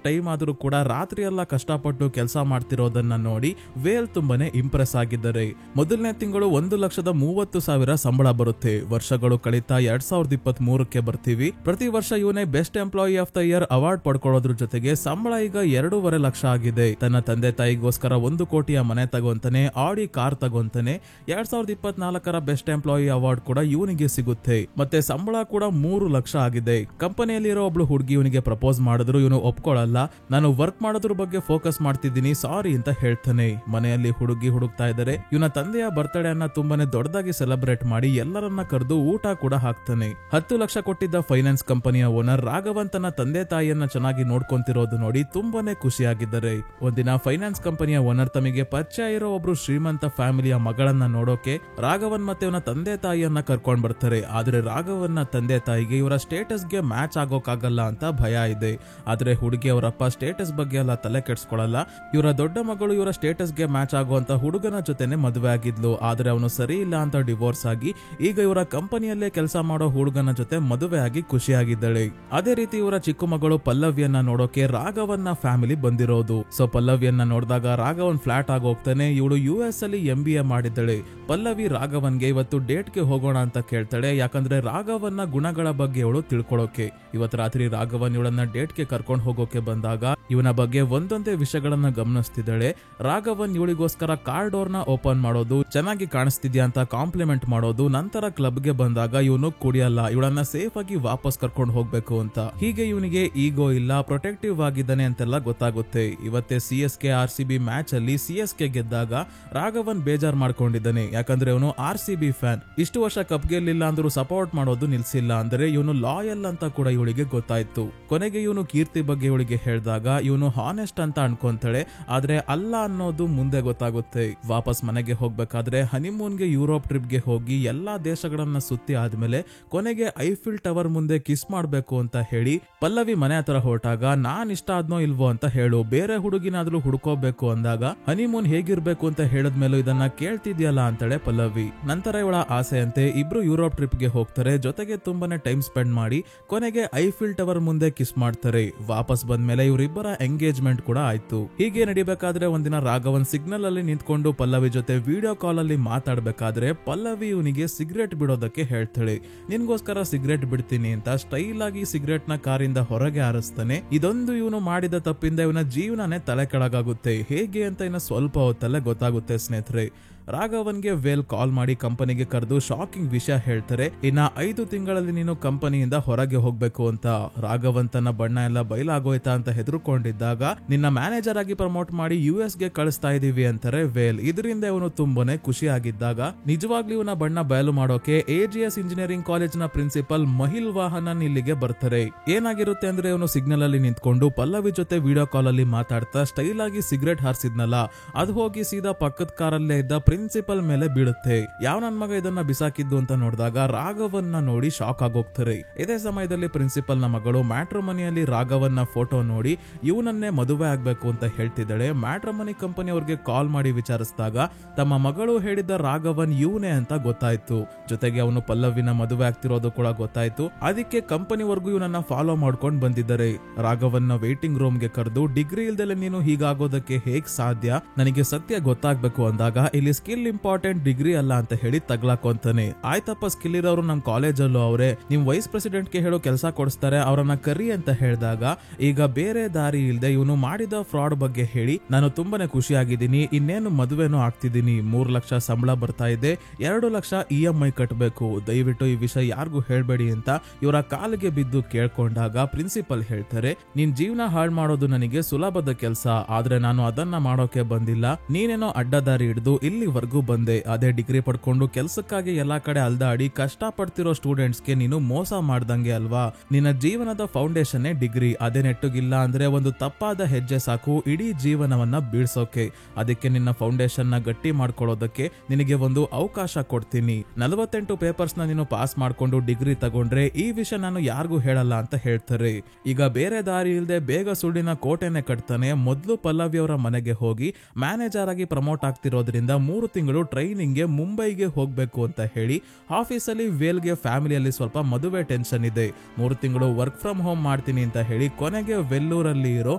A: ಟೈಮ್ ಆದ್ರೂ ಕೂಡ ರಾತ್ರಿ ಎಲ್ಲ ಕಷ್ಟಪಟ್ಟು ಕೆಲಸ ಮಾಡ್ತಿರೋದನ್ನ ನೋಡಿ ವೇಲ್ ತುಂಬಾನೇ ಇಂಪ್ರೆಸ್ ಆಗಿದ್ದಾರೆ. ಮೊದಲನೇ ತಿಂಗಳು 1,30,000 ಸಂಬಳ ಬರುತ್ತೆ. ವರ್ಷಗಳು ಕಳೀತಾ 2023ಕ್ಕೆ ಬರ್ತೀವಿ. ಪ್ರತಿ ವರ್ಷ ಇವನೇ best employee of the year award ಪಡ್ಕೊಳ್ಳೋದ್ರ ಜೊತೆಗೆ ಸಂಬಳ ಈಗ 2.5 ಲಕ್ಷ ಆಗಿದೆ. ತನ್ನ ತಂದೆ ತಾಯಿಗೋಸ್ಕರ 1 ಕೋಟಿಯ ಮನೆ ತಗೊಂತಾನೆ, ಆಡಿ ಕಾರ್ ತಗೊಂತಾನೆ. 2024ರ ಬೆಸ್ಟ್ ಎಂಪ್ಲಾಯಿ ಅವಾರ್ಡ್ ಕೂಡ ಇವನಿಗೆ ಸಿಗುತ್ತೆ. ಮತ್ತೆ ಸಂಬಳ ಕೂಡ 3 ಲಕ್ಷ ಆಗಿದೆ. ಕಂಪನಿಯಲ್ಲಿರೋ ಒಬ್ಳು ಹುಡುಗಿ ಇವನಿಗೆ ಪ್ರಪೋಸ್ ಮಾಡಿದ್ರು, ಇವನು ಒಪ್ಕೊಳ್ಳಲ್ಲ. ನಾನು ವರ್ಕ್ ಮಾಡೋದ್ರ ಬಗ್ಗೆ ಫೋಕಸ್ ಮಾಡ್ತಿದ್ದೀನಿ, ಸಾರಿ ಅಂತ ಹೇಳ್ತಾನೆ. ಮನೆಯಲ್ಲಿ ಹುಡುಗಿ ಹುಡುಕ್ತಾ ಇದ್ದಾರೆ. ಇವನ ತಂದೆಯ ಬರ್ತ್ಡೇ ಅನ್ನ ತುಂಬಾನೇ ದೊಡ್ಡದಾಗಿ ಸೆಲೆಬ್ರೇಟ್ ಮಾಡಿ ಎಲ್ಲರನ್ನ ಕರೆದು ಊಟ ಕೂಡ ಹಾಕ್ತಾನೆ. 10 ಲಕ್ಷ ಕೊಟ್ಟಿದ್ದ ಫೈನಾನ್ಸ್ ಕಂಪನಿಯ ಓನರ್ ರಾಘವನ್ ತನ್ನ ತಂದೆ ತಾಯಿಯನ್ನ ಚೆನ್ನಾಗಿ ನೋಡ್ಕೊಂತಿರೋದು ನೋಡಿ ತುಂಬಾನೇ ಖುಷಿಯಾಗಿದ್ದಾರೆ. ಒಂದಿನ ಫೈನಾನ್ಸ್ ಕಂಪನಿಯ ಓನರ್ ತಮಗೆ ಪರಿಚಯ ಇರೋ ಒಬ್ರು ಶ್ರೀಮಂತ ಫ್ಯಾಮಿಲಿಯ ಮಗಳನ್ನ ನೋಡೋಕೆ ರಾಘವನ್ ಮತ್ತೆ ಇವನ ತಂದೆ ತಾಯಿಯನ್ನ ಕರ್ಕೊಂಡ್ ಬರ್ತಾರೆ. ಆದ್ರೆ ರಾಘವನ್ನ ತಂದೆ ತಾಯಿಗೆ ಇವರ ಸ್ಟೇಟಸ್ ಗೆ ಮ್ಯಾಚ್ ಆಗೋಕಾಗಲ್ಲ ಅಂತ ಭಯ ಇದೆ. ಆದ್ರೆ ಹುಡುಗಿ ಅವರಪ್ಪ ಸ್ಟೇಟಸ್ ಬಗ್ಗೆ ಎಲ್ಲ ತಲೆ ಕೆಡ್ಸ್ಕೊಳಲ್ಲ. ಇವರ ದೊಡ್ಡ ಮಗಳು ಇವರ ಸ್ಟೇಟಸ್ ಗೆ ಮ್ಯಾಚ್ ಆಗುವಂತ ಹುಡುಗನ ಜೊತೆನೆ ಮದುವೆ ಆಗಿದ್ಲು. ಆದ್ರೆ ಅವನು ಸರಿ ಇಲ್ಲ ಅಂತ ಡಿವೋರ್ಸ್ ಆಗಿ ಈಗ ಇವರ ಕಂಪನಿಯಲ್ಲೇ ಕೆಲಸ ಮಾಡೋ ಹುಡುಗನ ಜೊತೆ ಮದುವೆ ಆಗಿ ಖುಷಿಯಾಗಿದ್ದಾಳೆ. ಅದೇ ರೀತಿ ಇವರ ಚಿಕ್ಕ ಮಗಳು ಪಲ್ಲವಿಯನ್ನ ನೋಡೋಕೆ ರಾಘವನ್ನ ಫ್ಯಾಮಿಲಿ ಬಂದಿರೋದು. ಸೊ ಪಲ್ಲವಿಯನ್ನ ನೋಡಿದಾಗ ರಾಘವನ್ ಫ್ಲಾಟ್ ಆಗಿ ಹೋಗ್ತಾನೆ. ಇವಳು US ಅಲ್ಲಿ MBA ಮಾಡಿದ್ದಾಳೆ. ಪಲ್ಲವಿ ರಾಘವನ್ಗೆ ಇವತ್ತು ಡೇಟ್ಗೆ ಹೋಗೋಣ ಅಂತ ಕೇಳ್ತಾಳೆ, ಯಾಕಂದ್ರೆ ರಾಘವನ್ನ ಗುಣಗಳ ಬಗ್ಗೆ ಇವಳು ತಿಳ್ಕೊಳ್ಳೋಕೆ. ಇವತ್ತು ರಾತ್ರಿ ರಾಘವನ್ ಇವಳನ್ನ ಡೇಟ್ಗೆ ಕರ್ಕೊಂಡು ಹೋಗೋಕೆ ಬಂದಾಗ ಇವನ ಬಗ್ಗೆ ಒಂದೊಂದೇ ವಿಷಯಗಳನ್ನ ಗಮನಿಸ್ತಿದ್ದಾಳೆ. ರಾಘವನ್ ಇವಳಿಗೋಸ್ಕರ ಕಾರ್ ಡೋರ್ ನ ಓಪನ್ ಮಾಡೋದು, ಚೆನ್ನಾಗಿ ಕಾಣಿಸ್ತಿದ್ಯಾ ಅಂತ ಕಾಂಪ್ಲಿಮೆಂಟ್ ಮಾಡೋದು, ನಂತರ ಕ್ಲಬ್ಗೆ ಬಂದಾಗ ಇವನು ಕುಡಿಯಲ್ಲ, ಇವಳನ್ನ ಸೇಫ್ ಆಗಿ ವಾಪಸ್ ಕರ್ಕೊಂಡು ಹೋಗ್ಬೇಕು ಅಂತ. ಹೀಗೆ ಇವನಿಗೆ ಈಗೋ ಇಲ್ಲ, ಪ್ರೊಟೆಕ್ಟಿವ್ ಆಗಿದ್ದಾನೆ ಅಂತೆಲ್ಲ ಗೊತ್ತಾಗುತ್ತೆ. ಇವತ್ತೇ CSK RCB ಮ್ಯಾಚ್ ಅಲ್ಲಿ CSK ಗೆದ್ದಾಗ ರಾಘವನ್ ಬೇಜಾರ್ ಮಾಡ್ಕೊಂಡಿದ್ದಾನೆ. ಯಾಕಂದ್ರೆ ಅವನು RCB ಫ್ಯಾನ್. ಇಷ್ಟು ವರ್ಷ ಕಪ್ ಗೆಲ್ಲಿಲ್ಲ ಅಂದ್ರೂ ಸಪೋರ್ಟ್ ಮಾಡೋದು ನಿಲ್ಸಿಲ್ಲ. ಅಂದ್ರೆ ಇವನು ಲಾಯಲ್ ಅಂತ ಕೂಡ ಇವಳಿಗೆ ಗೊತ್ತಾಯ್ತು. ಕೊನೆಗೆ ಇವನು ಕೀರ್ತಿ ಬಗ್ಗೆ ಇವಳಿಗೆ ಹೇಳಿದಾಗ ಇವನು ಹಾನೆಸ್ಟ್ ಅಂತ ಅನ್ಕೊಂತಾಳೆ. ಆದ್ರೆ ಅಲ್ಲ ಅನ್ನೋದು ಮುಂದೆ ಗೊತ್ತಾಗುತ್ತೆ. ವಾಪಸ್ ಮನೆಗೆ ಹೋಗ್ಬೇಕಾದ್ರೆ ಹನಿಮೂನ್ಗೆ ಯುರೋಪ್ ಟ್ರಿಪ್ಗೆ ಹೋಗಿ ಎಲ್ಲಾ ದೇಶಗಳನ್ನ ಸುತ್ತಿ ಆದ್ಮೇಲೆ ಕೊನೆಗೆ ಐಫಿಲ್ ಟವರ್ ಮುಂದೆ ಕಿಸ್ ಮಾಡ್ಬೇಕು ಅಂತ ಹೇಳಿ ಪಲ್ಲವಿ ಮನೆ ಹತ್ರ ಹೊರಟಾಗ ನಾನ್ ಇಷ್ಟ ಆದ್ನೋ ಇಲ್ವೋ ಅಂತ ಹೇಳು, ಬೇರೆ ಹುಡುಗಿನಾದ್ರೂ ಹುಡ್ಕೋಬೇಕು ಅಂದಾಗ ಹನಿಮೂನ್ ಹೇಗಿರ್ಬೇಕು ಅಂತ ಹೇಳದ್ಮೇಲೂ ಇದನ್ನ ಕೇಳ್ತಿದ್ಯಲ್ಲ ಅಂತಾಳೆ ಪಲ್ಲವಿ. ನಂತರ ಇವಳ ಆಸೆಯಂತೆ ಇಬ್ರು ಯುರೋಪ್ ಟ್ರಿಪ್ಗೆ ಹೋಗ್ತಾರೆ. ಜೊತೆಗೆ ತುಂಬಾನೇ ಟೈಮ್ ಸ್ಪೆಂಡ್ ಮಾಡಿ ಕೊನೆಗೆ ಐಫಿಲ್ ಟವರ್ ಮುಂದೆ ಕಿಸ್ ಮಾಡ್ತಾರೆ. ವಾಪಸ್ ಬಂದ್ಮೇಲೆ ಇವರಿಬ್ಬರ ಎಂಗೇಜ್ಮೆಂಟ್ ಕೂಡ ಆಯ್ತು. ಹೀಗೆ ನಡಿಬೇಕಾದ್ರೆ ಒಂದಿನ ರಾಘವನ್ ಸಿಗ್ನಲ್ ಅಲ್ಲಿ ನಿಂತ್ಕೊಂಡು ಪಲ್ಲವಿ ಜೊತೆ ವಿಡಿಯೋ ಕಾಲ್ ಅಲ್ಲಿ ಮಾತಾಡ್ಬೇಕಾದ್ರೆ ಪಲ್ಲವಿ ಇವನಿಗೆ ಸಿಗರೇಟ್ ಬಿಡೋದಕ್ಕೆ ಹೇಳ್ತಾಳೆ. ನಿನ್ಗೋಸ್ಕರ ಸಿಗರೇಟ್ ಬಿಡ್ತೀನಿ ಅಂತ ಸ್ಟೈಲ್ ಆಗಿ ಸಿಗರೇಟ್ ನ ಕಾರಿಂದ ಹೊರಗೆ ಹಾರಿಸ್ತಾನೆ. ಇದೊಂದು ಇವನು ಮಾಡಿದ ತಪ್ಪಿಂದ ಇವನ ಜೀವನನೇ ತಲೆ ಕೆಳಗಾಗುತ್ತೆ. ಹೇಗೆ ಅಂತ ಇನ್ನು ಸ್ವಲ್ಪ ಹೊತ್ತಲ್ಲೇ ಗೊತ್ತಾಗುತ್ತೆ ಸ್ನೇಹಿತರೆ. ರಾಘವನ್ಗೆ ವೇಲ್ ಕಾಲ್ ಮಾಡಿ ಕಂಪನಿಗೆ ಕರೆದು ಶಾಕಿಂಗ್ ವಿಷಯ ಹೇಳ್ತಾರೆ. ಇನ್ನ 5 ತಿಂಗಳಲ್ಲಿ ನೀನು ಕಂಪನಿಯಿಂದ ಹೊರಗೆ ಹೋಗ್ಬೇಕು ಅಂತ. ರಾಘವನ್ ತನ್ನ ಬಣ್ಣ ಎಲ್ಲ ಬಯಲಾಗೋಯ್ತಾ ಅಂತ ಹೆದರ್ಕೊಂಡಿದ್ದಾಗ ನಿನ್ನ ಮ್ಯಾನೇಜರ್ ಆಗಿ ಪ್ರಮೋಟ್ ಮಾಡಿ US ಗೆ ಕಳಿಸ್ತಾ ಇದೀವಿ ಅಂತಾರೆ ವೇಲ್. ಇದರಿಂದ ಇವನು ತುಂಬಾನೇ ಖುಷಿ ಆಗಿದ್ದಾಗ ನಿಜವಾಗ್ಲೂ ಇವನ ಬಣ್ಣ ಬಯಲು ಮಾಡೋಕೆ AGS ಇಂಜಿನಿಯರಿಂಗ್ ಕಾಲೇಜ್ ನ ಪ್ರಿನ್ಸಿಪಲ್ ಮಹಿಲ್ ವಾಹನನ್ ಇಲ್ಲಿಗೆ ಬರ್ತಾರೆ. ಏನಾಗಿರುತ್ತೆ ಅಂದ್ರೆ ಇವನು ಸಿಗ್ನಲ್ ಅಲ್ಲಿ ನಿಂತ್ಕೊಂಡು ಪಲ್ಲವಿ ಜೊತೆ ವಿಡಿಯೋ ಕಾಲ್ ಅಲ್ಲಿ ಮಾತಾಡ್ತಾ ಸ್ಟೈಲ್ ಆಗಿ ಸಿಗರೇಟ್ ಹಾರಿಸಿದ್ನಲ್ಲ, ಅದು ಹೋಗಿ ಸೀದಾ ಪಕ್ಕದ ಕಾರಲ್ಲೇ ಇದ್ದ ಪ್ರಿನ್ಸಿಪಲ್ ಮೇಲೆ ಬೀಳುತ್ತೆ. ಯಾವ ನನ್ ಮಗ ಇದನ್ನ ಬಿಸಾಕಿದ್ದು ಅಂತ ನೋಡಿದಾಗ ರಾಘವನ್ನ ನೋಡಿ ಶಾಕ್ ಆಗೋಗ್ತಾರೆ. ಇದೇ ಸಮಯದಲ್ಲಿ ಪ್ರಿನ್ಸಿಪಲ್ ನ ಮಗಳು ಮ್ಯಾಟ್ರಿಮನಿಯಲ್ಲಿ ರಾಘವನ್ನ ಫೋಟೋ ನೋಡಿ ಇವನನ್ನೇ ಮದುವೆ ಆಗ್ಬೇಕು ಅಂತ ಹೇಳ್ತಿದ್ದಾಳೆ. ಮ್ಯಾಟ್ರಿಮನಿ ಕಂಪನಿ ಅವ್ರಿಗೆ ಕಾಲ್ ಮಾಡಿ ವಿಚಾರಿಸಿದಾಗ ತಮ್ಮ ಮಗಳು ಹೇಳಿದ ರಾಘವನ್ ಇವನೇ ಅಂತ ಗೊತ್ತಾಯ್ತು. ಜೊತೆಗೆ ಅವನು ಪಲ್ಲವಿನ ಮದುವೆ ಆಗ್ತಿರೋದು ಕೂಡ ಗೊತ್ತಾಯ್ತು. ಅದಕ್ಕೆ ಕಂಪನಿವರೆಗೂ ಇವನನ್ನ ಫಾಲೋ ಮಾಡ್ಕೊಂಡು ಬಂದಿದ್ದಾರೆ. ರಾಘವನ್ನ ವೇಟಿಂಗ್ ರೂಮ್ ಗೆ ಕರೆದು ಡಿಗ್ರಿ ಇಲ್ದಲೆ ನೀನು ಹೀಗಾಗೋದಕ್ಕೆ ಹೇಗ್ ಸಾಧ್ಯ, ನನಗೆ ಸತ್ಯ ಗೊತ್ತಾಗ್ಬೇಕು ಅಂದಾಗ ಇಲ್ಲಿ ಸ್ಕಿಲ್ ಇಂಪಾರ್ಟೆಂಟ್ ಡಿಗ್ರಿ ಅಲ್ಲ ಅಂತ ಹೇಳಿ ತಗ್ಲಾಕೊಂತಾನೆ. ಆಯ್ತಪ್ಪ, ಸ್ಕಿಲ್ ಇರೋರು ನಮ್ ಕಾಲೇಜಲ್ಲೂ ಅವರೇ, ನಿಮ್ ವೈಸ್ ಪ್ರೆಸಿಡೆಂಟ್ ಗೆ ಹೇಳೋ ಕೆಲಸ ಕೊಡಿಸ್ತಾರೆ, ಅವರನ್ನ ಕರಿ ಅಂತ ಹೇಳಿದಾಗ ಈಗ ಬೇರೆ ದಾರಿ ಇಲ್ದೆ ಇವನು ಮಾಡಿದ ಫ್ರಾಡ್ ಬಗ್ಗೆ ಹೇಳಿ ನಾನು ತುಂಬಾನೇ ಖುಷಿಯಾಗಿದ್ದೀನಿ, ಇನ್ನೇನು ಮದುವೆನೂ ಆಗ್ತಿದ್ದೀನಿ, 3 ಲಕ್ಷ ಸಂಬಳ ಬರ್ತಾ ಇದೆ, 2 ಲಕ್ಷ EMI ಕಟ್ಟಬೇಕು, ದಯವಿಟ್ಟು ಈ ವಿಷಯ ಯಾರಿಗೂ ಹೇಳ್ಬೇಡಿ ಅಂತ ಇವರ ಕಾಲಿಗೆ ಬಿದ್ದು ಕೇಳ್ಕೊಂಡಾಗ ಪ್ರಿನ್ಸಿಪಲ್ ಹೇಳ್ತಾರೆ, ನಿನ್ ಜೀವನ ಹಾಳು ಮಾಡೋದು ನನಗೆ ಸುಲಭದ ಕೆಲಸ, ಆದ್ರೆ ನಾನು ಅದನ್ನ ಮಾಡೋಕೆ ಬಂದಿಲ್ಲ, ನೀನೇನೋ ಅಡ್ಡದಾರಿ ಹಿಡಿದು ಇಲ್ಲಿವರೆಗೂ ಬಂದೆ, ಅದೇ ಡಿಗ್ರಿ ಪಡ್ಕೊಂಡು ಕೆಲ್ಸಕ್ಕಾಗಿ ಎಲ್ಲಾ ಕಡೆ ಅಲ್ದಾಡಿ ಕಷ್ಟ ಪಡ್ತಿರೋ ಸ್ಟೂಡೆಂಟ್ಸ್ಗೆ ನೀನು ಮೋಸ ಮಾಡ್ದಂಗೆ ಅಲ್ವಾ. ನಿನ್ನ ಜೀವನದ ಫೌಂಡೇಶನ್ ಡಿಗ್ರಿ, ಅದೇ ನೆಟ್ಟಗಿಲ್ಲ ಅಂದ್ರೆ ಒಂದು ತಪ್ಪಾದ ಹೆಜ್ಜೆ ಸಾಕು ಇಡೀ ಜೀವನವನ್ನ ಬೀಳ್ಸೋಕೆ. ಅದಕ್ಕೆ ನಿನ್ನ ಫೌಂಡೇಶನ್ ನ ಗಟ್ಟಿ ಮಾಡ್ಕೊಳ್ಳೋದಕ್ಕೆ ನಿನಗೆ ಒಂದು ಅವಕಾಶ ಕೊಡ್ತೀನಿ. 48 ಪೇಪರ್ಸ್ ನ ನೀನು ಪಾಸ್ ಮಾಡ್ಕೊಂಡು ಡಿಗ್ರಿ ತಗೊಂಡ್ರೆ ಈ ವಿಷಯ ನಾನು ಯಾರಿಗೂ ಹೇಳಲ್ಲ ಅಂತ ಹೇಳ್ತಾರೆ. ಈಗ ಬೇರೆ ದಾರಿ ಇಲ್ಲದೆ ಬೇಗ ಸುಳ್ಳಿನ ಕೋಟೆನೆ ಕಟ್ತಾನೆ. ಮೊದಲು ಪಲ್ಲವಿ ಅವರ ಮನೆಗೆ ಹೋಗಿ ಮ್ಯಾನೇಜರ್ ಆಗಿ ಪ್ರಮೋಟ್ ಆಗ್ತಿರೋದ್ರಿಂದ 3 ತಿಂಗಳು ಟ್ರೈನಿಂಗ್ ಗೆ ಮುಂಬೈಗೆ ಹೋಗ್ಬೇಕು ಅಂತ ಹೇಳಿ ಆಫೀಸಲ್ಲಿ ವೇಲ್ಗೆ ಫ್ಯಾಮಿಲಿಯಲ್ಲಿ ಸ್ವಲ್ಪ ಮದುವೆ ಟೆನ್ಷನ್ ಇದೆ, 3 ತಿಂಗಳು ವರ್ಕ್ ಫ್ರಮ್ ಹೋಮ್ ಮಾಡ್ತೀನಿ ಅಂತ ಹೇಳಿ ಕೊನೆಗೆ ವೆಲ್ಲೂರಲ್ಲಿ ಇರೋ